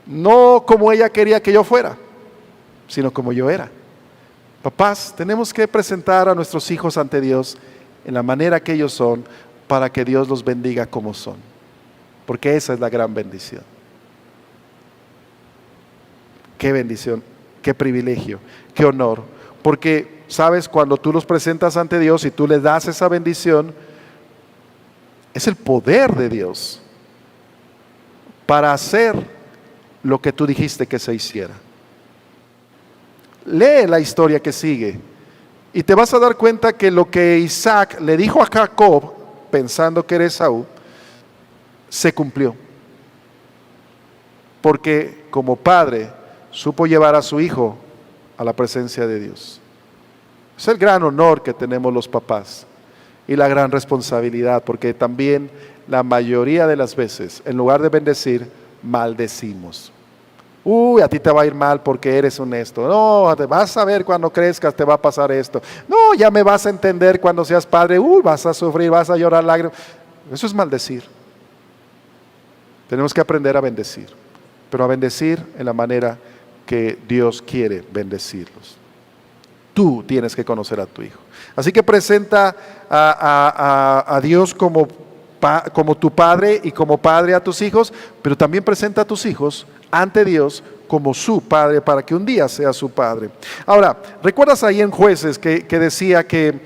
Speaker 1: No como ella quería que yo fuera, sino como yo era. Papás, tenemos que presentar a nuestros hijos ante Dios en la manera que ellos son, para que Dios los bendiga como son. Porque esa es la gran bendición. Qué bendición, qué privilegio, qué honor. Porque, sabes, cuando tú los presentas ante Dios y tú les das esa bendición, es el poder de Dios para hacer lo que tú dijiste que se hiciera. Lee la historia que sigue y te vas a dar cuenta que lo que Isaac le dijo a Jacob, pensando que era Esaú, se cumplió. Porque como padre supo llevar a su hijo a la presencia de Dios. Es el gran honor que tenemos los papás y la gran responsabilidad, porque también la mayoría de las veces, en lugar de bendecir, maldecimos. A ti te va a ir mal porque eres honesto. No, te vas a ver cuando crezcas, te va a pasar esto. No, ya me vas a entender cuando seas padre. Vas a sufrir, vas a llorar lágrimas. Eso es maldecir. Tenemos que aprender a bendecir, pero a bendecir en la manera que Dios quiere bendecirlos. Tú tienes que conocer a tu hijo. Así que presenta a Dios como tu padre y como padre a tus hijos, pero también presenta a tus hijos ante Dios como su padre, para que un día sea su padre. Ahora, ¿recuerdas ahí en Jueces que decía que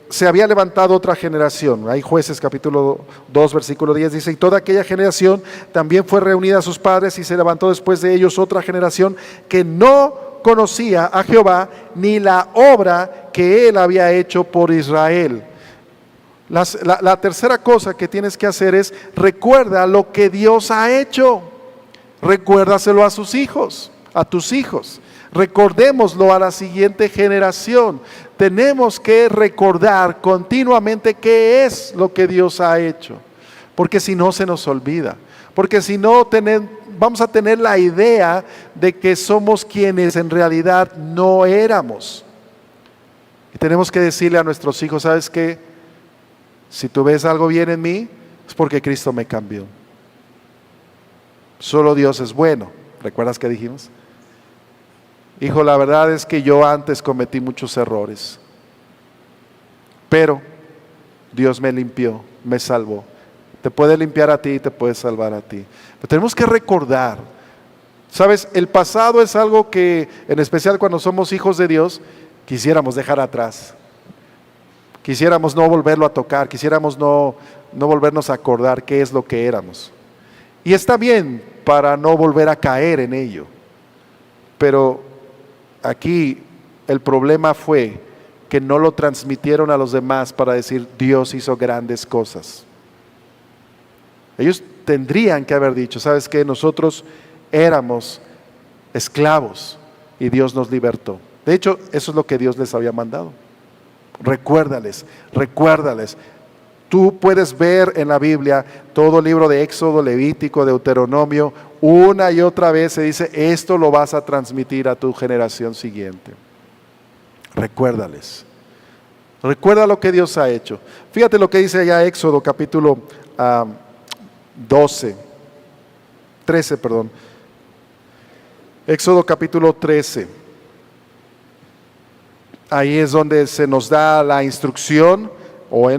Speaker 1: se había levantado otra generación? Hay Jueces capítulo 2 versículo 10 dice, y toda aquella generación también fue reunida a sus padres, y se levantó después de ellos otra generación que no conocía a Jehová ni la obra que él había hecho por Israel. La tercera cosa que tienes que hacer es recuerda lo que Dios ha hecho. Recuérdaselo a sus hijos, a tus hijos. Recordémoslo a la siguiente generación. Tenemos que recordar continuamente qué es lo que Dios ha hecho, porque si no se nos olvida. Porque si no vamos a tener la idea de que somos quienes en realidad no éramos. Y tenemos que decirle a nuestros hijos, ¿sabes qué? Si tú ves algo bien en mí, es porque Cristo me cambió. Solo Dios es bueno. ¿Recuerdas que dijimos? Hijo, la verdad es que yo antes cometí muchos errores, pero Dios me limpió, me salvó. Te puede limpiar a ti y te puede salvar a ti. Pero tenemos que recordar. ¿Sabes? El pasado es algo que, en especial cuando somos hijos de Dios, quisiéramos dejar atrás. Quisiéramos no volverlo a tocar, quisiéramos no volvernos a acordar qué es lo que éramos. Y está bien para no volver a caer en ello. Pero aquí el problema fue que no lo transmitieron a los demás para decir, Dios hizo grandes cosas. Ellos tendrían que haber dicho, ¿sabes qué? Nosotros éramos esclavos y Dios nos libertó. De hecho, eso es lo que Dios les había mandado. Recuérdales. Tú puedes ver en la Biblia todo el libro de Éxodo, Levítico, Deuteronomio, una y otra vez se dice, esto lo vas a transmitir a tu generación siguiente. Recuérdales. Recuerda lo que Dios ha hecho. Fíjate lo que dice allá Éxodo capítulo 13. Éxodo capítulo 13. Ahí es donde se nos da la instrucción,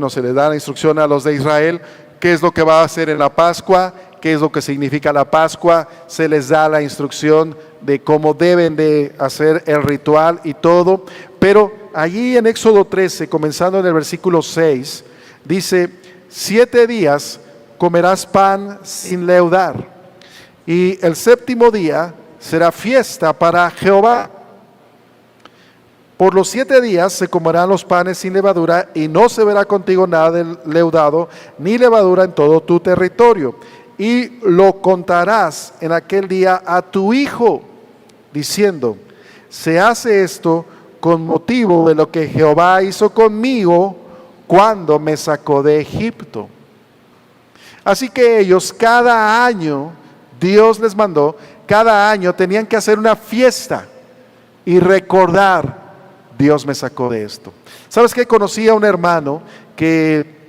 Speaker 1: se le da la instrucción a los de Israel, qué es lo que va a hacer en la Pascua, qué es lo que significa la Pascua, se les da la instrucción de cómo deben de hacer el ritual y todo. Pero allí en Éxodo 13, comenzando en el versículo 6, dice, 7 días comerás pan sin leudar, y el séptimo día será fiesta para Jehová. Por los 7 días se comerán los panes sin levadura, y no se verá contigo nada de leudado, ni levadura en todo tu territorio. Y lo contarás en aquel día a tu hijo, diciendo, se hace esto con motivo de lo que Jehová hizo conmigo cuando me sacó de Egipto. Así que ellos cada año, Dios les mandó, cada año tenían que hacer una fiesta. y recordar, Dios me sacó de esto. ¿Sabes qué? Conocí a un hermano que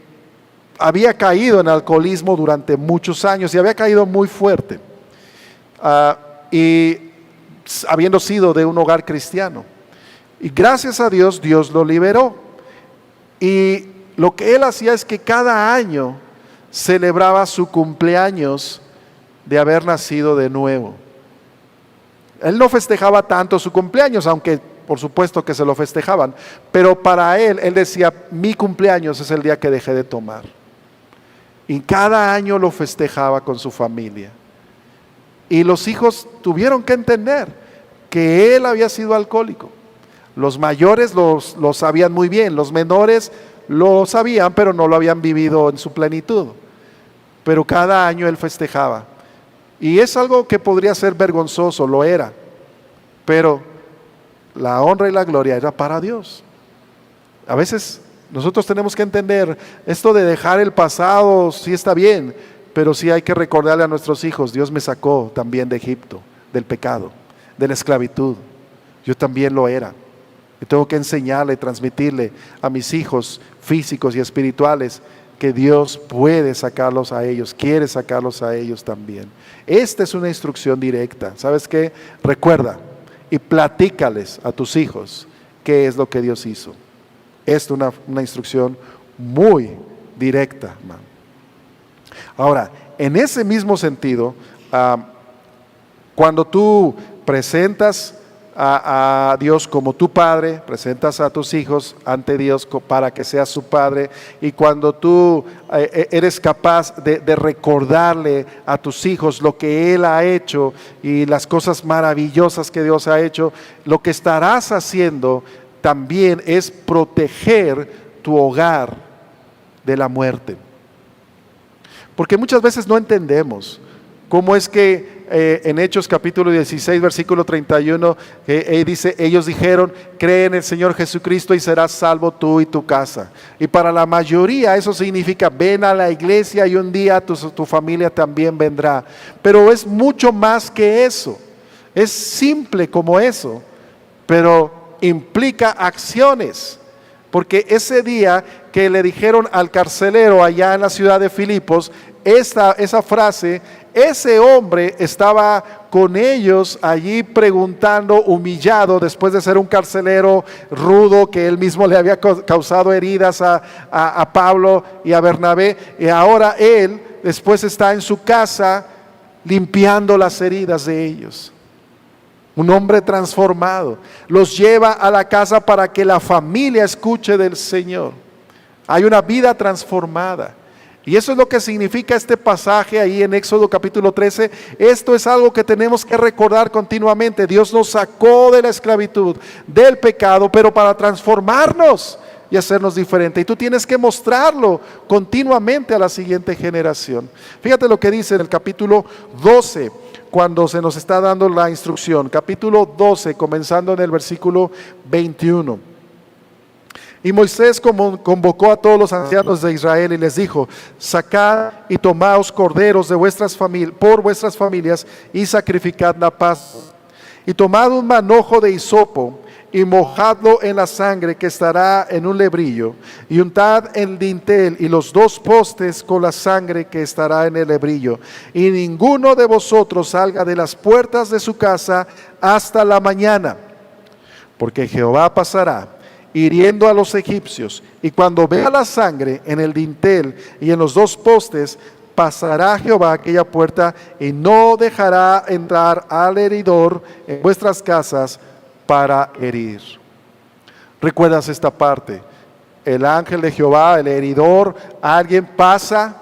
Speaker 1: había caído en alcoholismo durante muchos años y había caído muy fuerte. Y habiendo sido de un hogar cristiano. Y gracias a Dios, Dios lo liberó. Y lo que él hacía es que cada año celebraba su cumpleaños de haber nacido de nuevo. Él no festejaba tanto su cumpleaños, aunque por supuesto que se lo festejaban, pero para él decía, mi cumpleaños es el día que dejé de tomar. Y cada año lo festejaba con su familia. Y los hijos tuvieron que entender que él había sido alcohólico. Los mayores lo sabían muy bien, los menores lo sabían, pero no lo habían vivido en su plenitud. Pero cada año él festejaba. Y es algo que podría ser vergonzoso, lo era. Pero la honra y la gloria era para Dios. A veces nosotros tenemos que entender, esto de dejar el pasado sí está bien, pero sí hay que recordarle a nuestros hijos, Dios me sacó también de Egipto, del pecado, de la esclavitud. Yo también lo era. Y tengo que enseñarle, transmitirle a mis hijos físicos y espirituales que Dios puede sacarlos a ellos, quiere sacarlos a ellos también. Esta es una instrucción directa. ¿Sabes qué? Recuerda y platícales a tus hijos qué es lo que Dios hizo. Esta es una instrucción muy directa, hermano. Ahora, en ese mismo sentido, cuando tú presentas a Dios como tu padre, presentas a tus hijos ante Dios para que seas su padre, y cuando tú eres capaz de recordarle a tus hijos lo que Él ha hecho y las cosas maravillosas que Dios ha hecho, lo que estarás haciendo también es proteger tu hogar de la muerte. Porque muchas veces no entendemos cómo es que en Hechos capítulo 16 versículo 31 dice, ellos dijeron, cree en el Señor Jesucristo y serás salvo tú y tu casa. Y para la mayoría eso significa, ven a la iglesia y un día tu familia también vendrá. Pero es mucho más que eso. Es simple como eso, pero implica acciones. Porque ese día que le dijeron al carcelero allá en la ciudad de Filipos, esa frase, ese hombre estaba con ellos allí preguntando, humillado, después de ser un carcelero rudo que él mismo le había causado heridas a Pablo y a Bernabé, y ahora él después está en su casa limpiando las heridas de ellos. Un hombre transformado, los lleva a la casa para que la familia escuche del Señor. Hay una vida transformada. Y eso es lo que significa este pasaje ahí en Éxodo capítulo 13. Esto es algo que tenemos que recordar continuamente. Dios nos sacó de la esclavitud, del pecado, pero para transformarnos y hacernos diferentes. Y tú tienes que mostrarlo continuamente a la siguiente generación. Fíjate lo que dice en el capítulo 12, cuando se nos está dando la instrucción. Capítulo 12, comenzando en el versículo 21. Y Moisés convocó a todos los ancianos de Israel y les dijo, sacad y tomaos corderos de por vuestras familias y sacrificad la paz. Y tomad un manojo de hisopo y mojadlo en la sangre que estará en un lebrillo, y untad el dintel y los 2 postes con la sangre que estará en el lebrillo. Y ninguno de vosotros salga de las puertas de su casa hasta la mañana, porque Jehová pasará hiriendo a los egipcios, y cuando vea la sangre en el dintel y en los 2 postes, pasará Jehová aquella puerta y no dejará entrar al heridor en vuestras casas para herir. ¿Recuerdas esta parte? El ángel de Jehová, el heridor, alguien pasa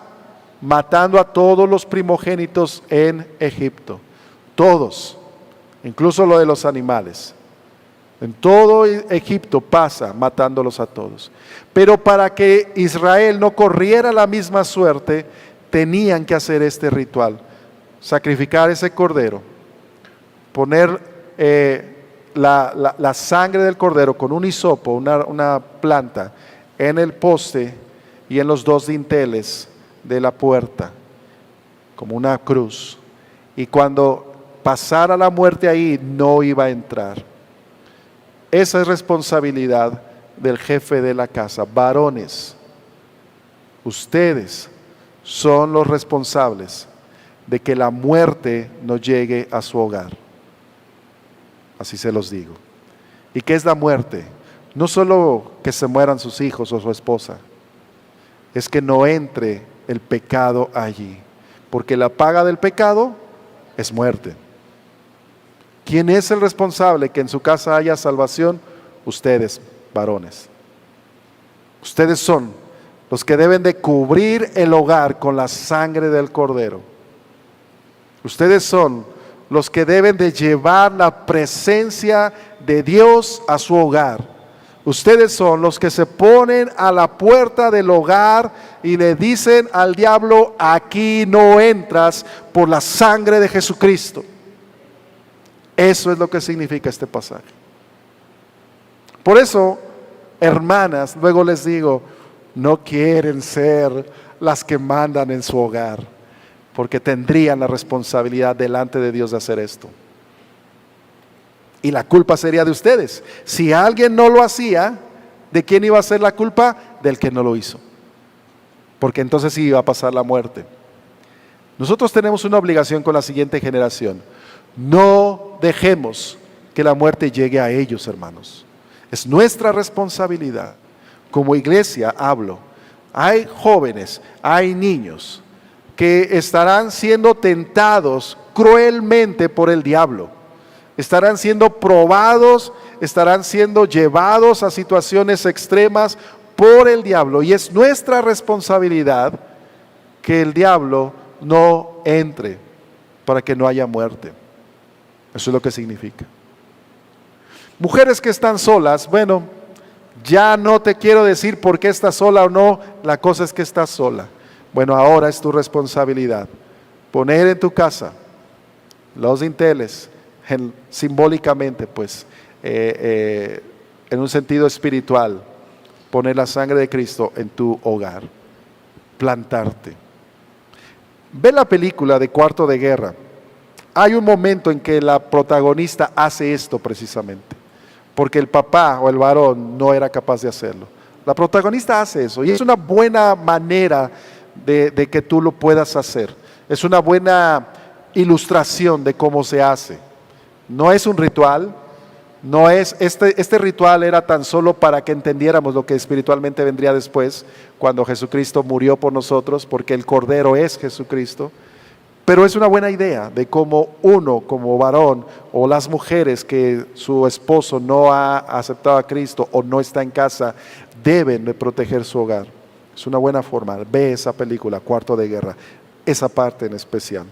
Speaker 1: matando a todos los primogénitos en Egipto. Todos, incluso lo de los animales. En todo Egipto pasa matándolos a todos. Pero para que Israel no corriera la misma suerte, tenían que hacer este ritual. Sacrificar ese cordero, poner la sangre del cordero con un hisopo, una planta, en el poste y en los 2 dinteles de la puerta, como una cruz. Y cuando pasara la muerte ahí, no iba a entrar. Esa es responsabilidad del jefe de la casa. Varones, ustedes son los responsables de que la muerte no llegue a su hogar. Así se los digo. ¿Y qué es la muerte? No solo que se mueran sus hijos o su esposa, es que no entre el pecado allí, porque la paga del pecado es muerte. ¿Quién es el responsable que en su casa haya salvación? Ustedes, varones. Ustedes son los que deben de cubrir el hogar con la sangre del Cordero. Ustedes son los que deben de llevar la presencia de Dios a su hogar. Ustedes son los que se ponen a la puerta del hogar y le dicen al diablo: aquí no entras por la sangre de Jesucristo. Eso es lo que significa este pasaje. Por eso, hermanas, luego les digo, no quieren ser las que mandan en su hogar, porque tendrían la responsabilidad delante de Dios de hacer esto. Y la culpa sería de ustedes. Si alguien no lo hacía, ¿de quién iba a ser la culpa? Del que no lo hizo. Porque entonces sí iba a pasar la muerte. Nosotros tenemos una obligación con la siguiente generación. No dejemos que la muerte llegue a ellos, hermanos. Es nuestra responsabilidad. Como iglesia hablo. Hay jóvenes, hay niños que estarán siendo tentados cruelmente por el diablo. Estarán siendo probados, estarán siendo llevados a situaciones extremas por el diablo. Y es nuestra responsabilidad que el diablo no entre para que no haya muerte. Eso es lo que significa. Mujeres que están solas, bueno, ya no te quiero decir por qué estás sola o no, la cosa es que estás sola. Bueno, ahora es tu responsabilidad poner en tu casa los dinteles, simbólicamente pues, en un sentido espiritual, poner la sangre de Cristo en tu hogar, plantarte. Ve la película de Cuarto de Guerra. Hay un momento en que la protagonista hace esto precisamente, porque el papá o el varón no era capaz de hacerlo. La protagonista hace eso y es una buena manera de que tú lo puedas hacer. Es una buena ilustración de cómo se hace. No es un ritual, no es este ritual era tan solo para que entendiéramos lo que espiritualmente vendría después, cuando Jesucristo murió por nosotros, porque el Cordero es Jesucristo. Pero es una buena idea de cómo uno como varón o las mujeres que su esposo no ha aceptado a Cristo o no está en casa deben de proteger su hogar. Es una buena forma. Ve esa película, Cuarto de Guerra, esa parte en especial.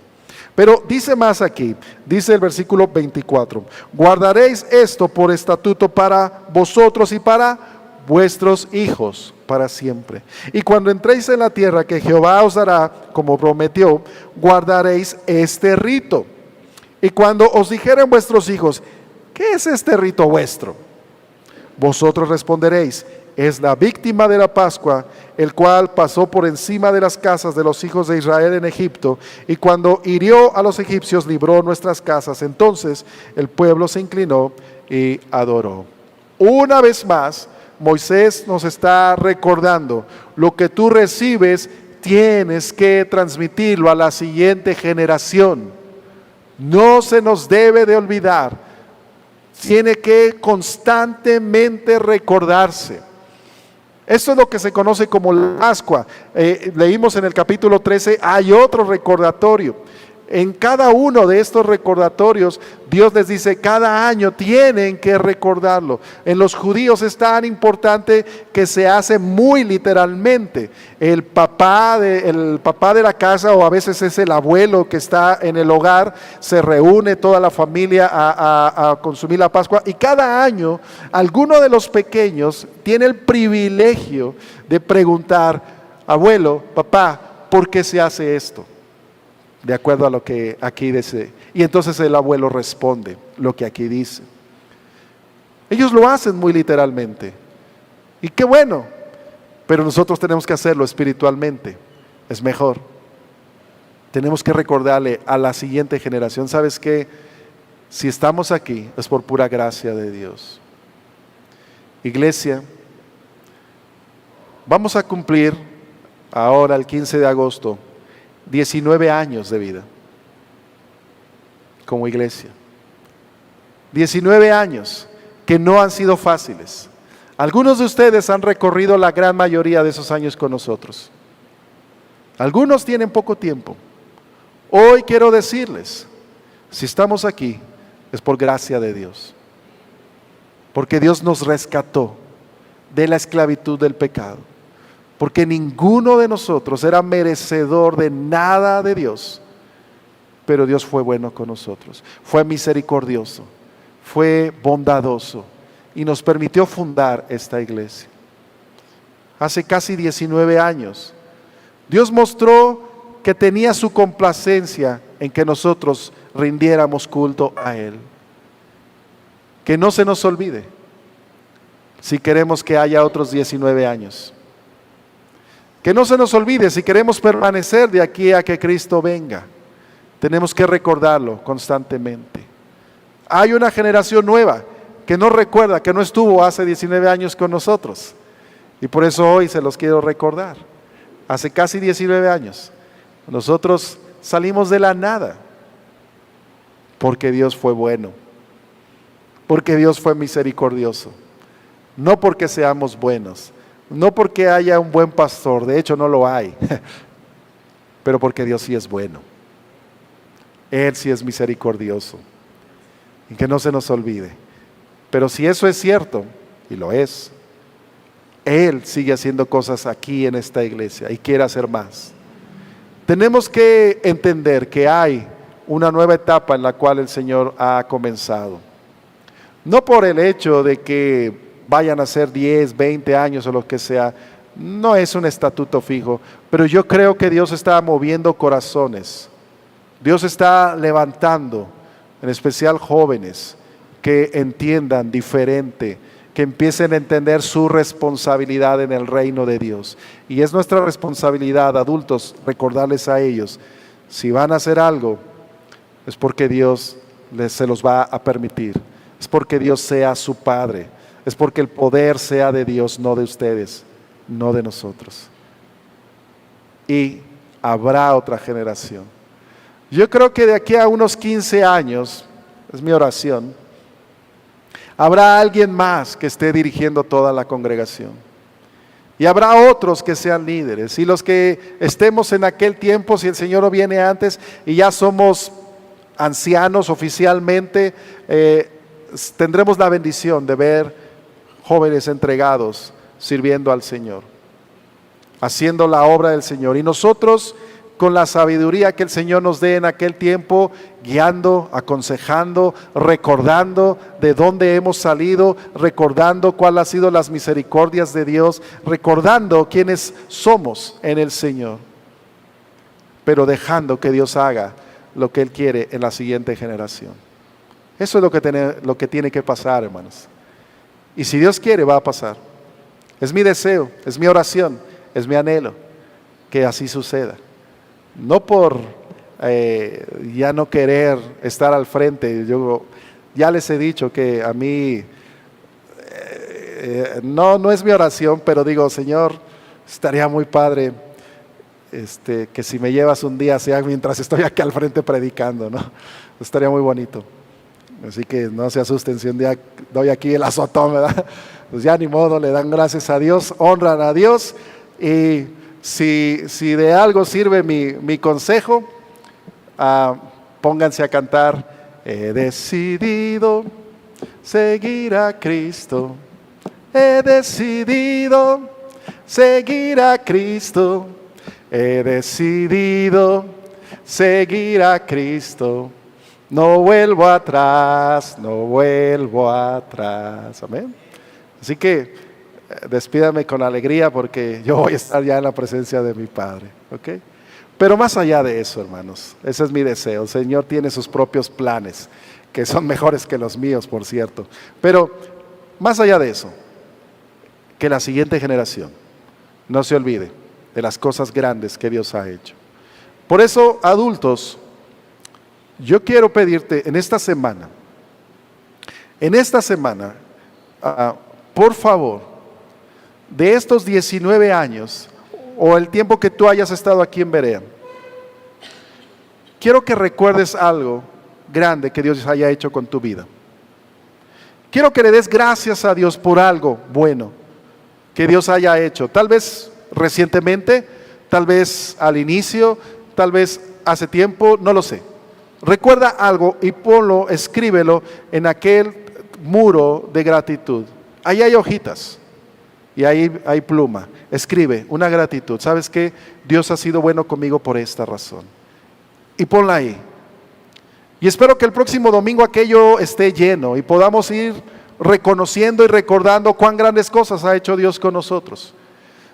Speaker 1: Pero dice más aquí, dice el versículo 24, guardaréis esto por estatuto para vosotros y para vuestros hijos para siempre. Y cuando entréis en la tierra que Jehová os dará, como prometió, guardaréis este rito. Y cuando os dijeren vuestros hijos, ¿qué es este rito vuestro? Vosotros responderéis, es la víctima de la Pascua, el cual pasó por encima de las casas de los hijos de Israel en Egipto, y cuando hirió a los egipcios, libró nuestras casas. Entonces el pueblo se inclinó y adoró. Una vez más, Moisés nos está recordando, lo que tú recibes, tienes que transmitirlo a la siguiente generación. No se nos debe de olvidar, tiene que constantemente recordarse. Esto es lo que se conoce como la Pascua. Leímos en el capítulo 13, hay otro recordatorio. En cada uno de estos recordatorios, Dios les dice, cada año tienen que recordarlo. En los judíos es tan importante que se hace muy literalmente. El papá de la casa, o a veces es el abuelo que está en el hogar, se reúne toda la familia a consumir la Pascua. Y cada año, alguno de los pequeños tiene el privilegio de preguntar, abuelo, papá, ¿por qué se hace esto? De acuerdo a lo que aquí dice. Y entonces el abuelo responde lo que aquí dice. Ellos lo hacen muy literalmente. Y qué bueno. Pero nosotros tenemos que hacerlo espiritualmente. Es mejor. Tenemos que recordarle a la siguiente generación, ¿sabes qué? Si estamos aquí es por pura gracia de Dios. Iglesia, vamos a cumplir ahora el 15 de agosto 19 años de vida como iglesia. 19 años que no han sido fáciles. Algunos de ustedes han recorrido la gran mayoría de esos años con nosotros. Algunos tienen poco tiempo. Hoy quiero decirles, si estamos aquí, es por gracia de Dios. Porque Dios nos rescató de la esclavitud del pecado. Porque ninguno de nosotros era merecedor de nada de Dios. Pero Dios fue bueno con nosotros. Fue misericordioso. Fue bondadoso. Y nos permitió fundar esta iglesia. Hace casi 19 años, Dios mostró que tenía su complacencia en que nosotros rindiéramos culto a Él. Que no se nos olvide, si queremos que haya otros 19 años. Que no se nos olvide, si queremos permanecer de aquí a que Cristo venga, tenemos que recordarlo constantemente. Hay una generación nueva que no recuerda, que no estuvo hace 19 años con nosotros. Y por eso hoy se los quiero recordar. Hace casi 19 años, nosotros salimos de la nada, porque Dios fue bueno, porque Dios fue misericordioso, no porque seamos buenos, no porque haya un buen pastor, de hecho no lo hay, pero porque Dios sí es bueno, Él sí es misericordioso, y que no se nos olvide. Pero si eso es cierto, y lo es, Él sigue haciendo cosas aquí en esta iglesia y quiere hacer más. Tenemos que entender que hay una nueva etapa en la cual el Señor ha comenzado. No por el hecho de que vayan a ser 10, 20 años o lo que sea, no es un estatuto fijo, pero yo creo que Dios está moviendo corazones. Dios está levantando, en especial jóvenes, que entiendan diferente, que empiecen a entender su responsabilidad en el reino de Dios. Y es nuestra responsabilidad, adultos, recordarles a ellos, si van a hacer algo, es porque Dios se los va a permitir, es porque Dios sea su Padre, es porque el poder sea de Dios, no de ustedes, no de nosotros. Y habrá otra generación. Yo creo que de aquí a unos 15 años, es mi oración, habrá alguien más que esté dirigiendo toda la congregación. Y habrá otros que sean líderes. Y los que estemos en aquel tiempo, si el Señor no viene antes y ya somos ancianos oficialmente, tendremos la bendición de ver jóvenes entregados sirviendo al Señor, haciendo la obra del Señor. Y nosotros, con la sabiduría que el Señor nos dé en aquel tiempo, guiando, aconsejando, recordando de dónde hemos salido, recordando cuáles han sido las misericordias de Dios, recordando quiénes somos en el Señor, pero dejando que Dios haga lo que Él quiere en la siguiente generación. Eso es lo que tiene que pasar, hermanos. Y si Dios quiere, va a pasar. Es mi deseo, es mi oración, es mi anhelo que así suceda. No por ya no querer estar al frente. Yo ya les he dicho que a mí no es mi oración, pero digo, Señor, estaría muy padre que si me llevas un día sea mientras estoy aquí al frente predicando, ¿no? Estaría muy bonito. Así que no se asusten si un día doy aquí el azotón, ¿verdad? Pues ya ni modo, le dan gracias a Dios, honran a Dios. Y si de algo sirve mi consejo, pónganse a cantar: he decidido seguir a Cristo, he decidido seguir a Cristo, he decidido seguir a Cristo, no vuelvo atrás, no vuelvo atrás. Amén. Así que despídame con alegría, porque yo voy a estar ya en la presencia de mi Padre, ¿ok? Pero más allá de eso, hermanos, ese es mi deseo. El Señor tiene sus propios planes, que son mejores que los míos, por cierto. Pero más allá de eso, que la siguiente generación no se olvide de las cosas grandes que Dios ha hecho. Por eso, adultos, yo quiero pedirte en esta semana, por favor, de estos 19 años, o el tiempo que tú hayas estado aquí en Berea, quiero que recuerdes algo grande que Dios haya hecho con tu vida. Quiero que le des gracias a Dios por algo bueno que Dios haya hecho. Tal vez recientemente, tal vez al inicio, tal vez hace tiempo, no lo sé. Recuerda algo y ponlo, escríbelo en aquel muro de gratitud. Ahí hay hojitas y ahí hay pluma. Escribe una gratitud. ¿Sabes qué? Dios ha sido bueno conmigo por esta razón. Y ponla ahí. Y espero que el próximo domingo aquello esté lleno y podamos ir reconociendo y recordando cuán grandes cosas ha hecho Dios con nosotros.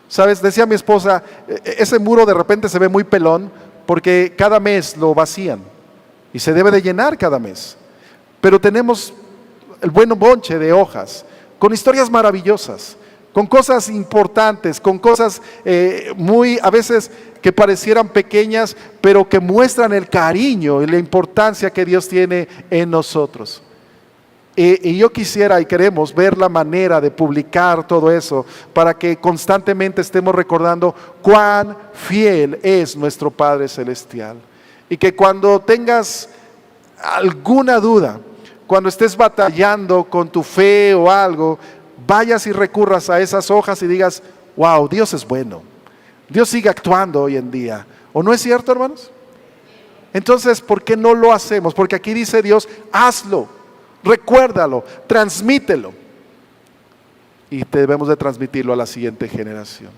Speaker 1: ¿Sabes? Decía mi esposa, ese muro de repente se ve muy pelón porque cada mes lo vacían y se debe de llenar cada mes. Pero tenemos el buen bonche de hojas con historias maravillosas, con cosas importantes, con cosas muy a veces que parecieran pequeñas, pero que muestran el cariño y la importancia que Dios tiene en nosotros. Y yo quisiera y queremos ver la manera de publicar todo eso para que constantemente estemos recordando cuán fiel es nuestro Padre Celestial. Y que cuando tengas alguna duda, cuando estés batallando con tu fe o algo, vayas y recurras a esas hojas y digas, wow, Dios es bueno. Dios sigue actuando hoy en día. ¿O no es cierto, hermanos? Entonces, ¿por qué no lo hacemos? Porque aquí dice Dios, hazlo, recuérdalo, transmítelo. Y debemos de transmitirlo a la siguiente generación.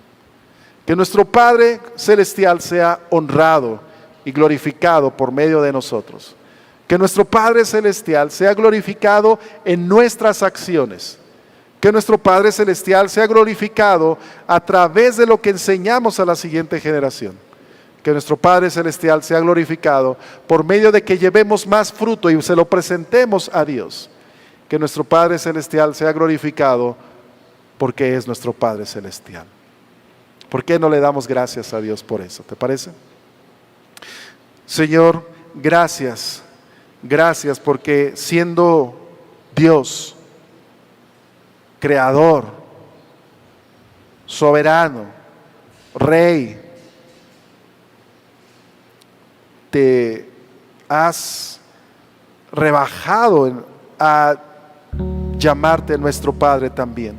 Speaker 1: Que nuestro Padre Celestial sea honrado y glorificado por medio de nosotros. Que nuestro Padre Celestial sea glorificado en nuestras acciones. Que nuestro Padre Celestial sea glorificado a través de lo que enseñamos a la siguiente generación. Que nuestro Padre Celestial sea glorificado por medio de que llevemos más fruto y se lo presentemos a Dios. Que nuestro Padre Celestial sea glorificado porque es nuestro Padre Celestial. ¿Por qué no le damos gracias a Dios por eso? ¿Te parece? Señor, gracias. Gracias porque siendo Dios, creador, soberano, rey, te has rebajado a llamarte nuestro Padre también.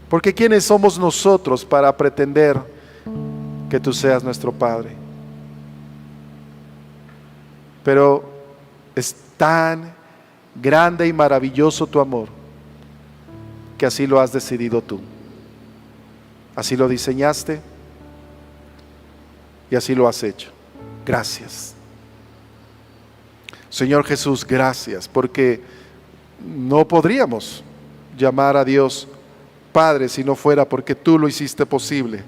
Speaker 1: Porque ¿quiénes somos nosotros para pretender que tú seas nuestro Padre? Pero es tan grande y maravilloso tu amor que así lo has decidido tú. Así lo diseñaste y así lo has hecho. Gracias. Señor Jesús, gracias, porque no podríamos llamar a Dios Padre si no fuera porque tú lo hiciste posible.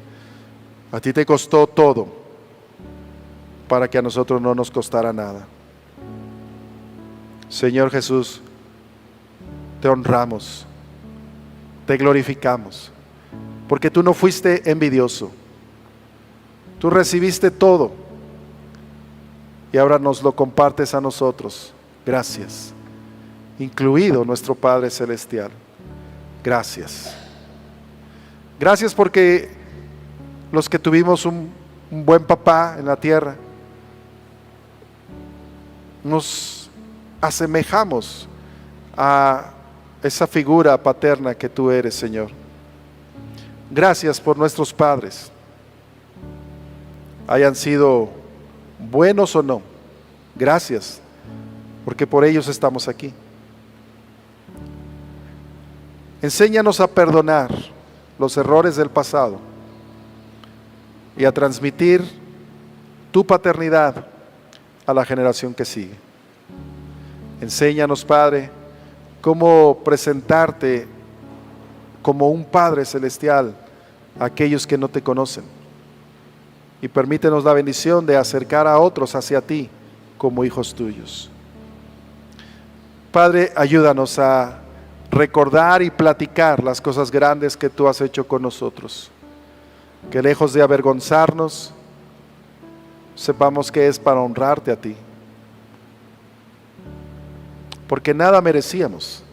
Speaker 1: A ti te costó todo para que a nosotros no nos costara nada. Señor Jesús, te honramos, te glorificamos, porque tú no fuiste envidioso. Tú recibiste todo y ahora nos lo compartes a nosotros. Gracias, incluido nuestro Padre Celestial. Gracias. Gracias porque los que tuvimos un buen papá en la tierra, nos asemejamos a esa figura paterna que tú eres, Señor. Gracias por nuestros padres, hayan sido buenos o no. Gracias, porque por ellos estamos aquí. Enséñanos a perdonar los errores del pasado y a transmitir tu paternidad a la generación que sigue. Enséñanos, Padre, cómo presentarte como un Padre celestial a aquellos que no te conocen. Y permítenos la bendición de acercar a otros hacia ti como hijos tuyos. Padre, ayúdanos a recordar y platicar las cosas grandes que tú has hecho con nosotros. Que lejos de avergonzarnos, sepamos que es para honrarte a ti. Porque nada merecíamos,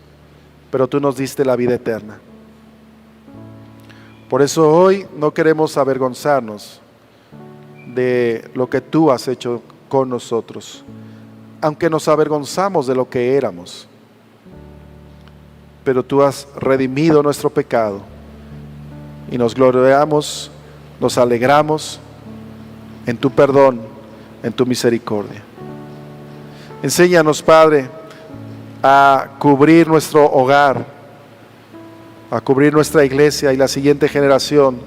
Speaker 1: pero tú nos diste la vida eterna. Por eso hoy no queremos avergonzarnos de lo que tú has hecho con nosotros, aunque nos avergonzamos de lo que éramos, pero tú has redimido nuestro pecado y nos gloriamos, nos alegramos en tu perdón, en tu misericordia. Enséñanos, Padre, a cubrir nuestro hogar, a cubrir nuestra iglesia y la siguiente generación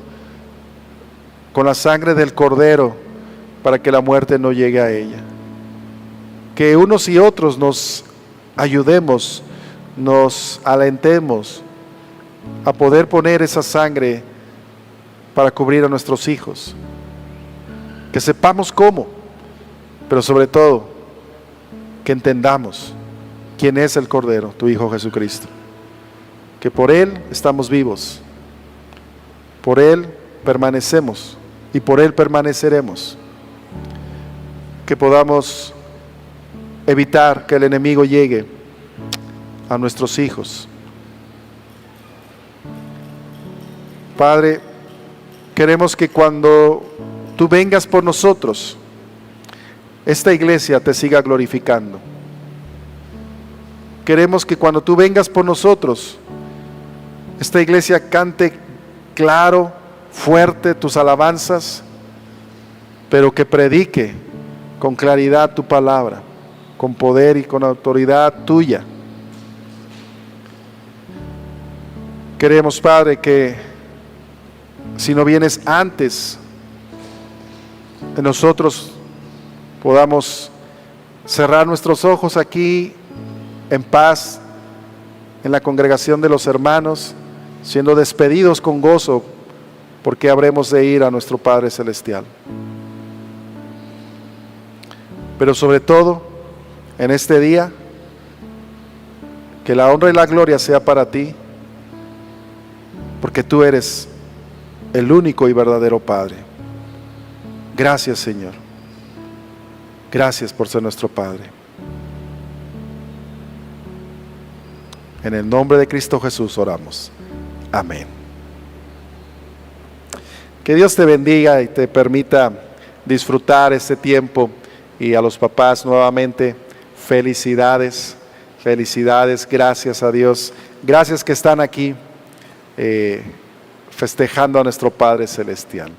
Speaker 1: con la sangre del Cordero, para que la muerte no llegue a ella. Que unos y otros nos ayudemos, nos alentemos a poder poner esa sangre para cubrir a nuestros hijos. Que sepamos cómo, pero sobre todo que entendamos quién es el Cordero, tu Hijo Jesucristo. Que por Él estamos vivos, por Él permanecemos y por Él permaneceremos. Que podamos evitar que el enemigo llegue a nuestros hijos. Padre, queremos que cuando tú vengas por nosotros, esta iglesia te siga glorificando. Queremos que cuando tú vengas por nosotros, esta iglesia cante claro, fuerte tus alabanzas, pero que predique con claridad tu palabra, con poder y con autoridad tuya. Queremos, Padre, que si no vienes antes de nosotros, podamos cerrar nuestros ojos aquí en paz, en la congregación de los hermanos, siendo despedidos con gozo, porque habremos de ir a nuestro Padre Celestial. Pero sobre todo, en este día, que la honra y la gloria sea para ti, porque tú eres el único y verdadero Padre. Gracias, Señor. Gracias por ser nuestro Padre. En el nombre de Cristo Jesús oramos. Amén. Que Dios te bendiga y te permita disfrutar este tiempo. Y a los papás nuevamente, felicidades, felicidades, gracias a Dios. Gracias que están aquí festejando a nuestro Padre Celestial.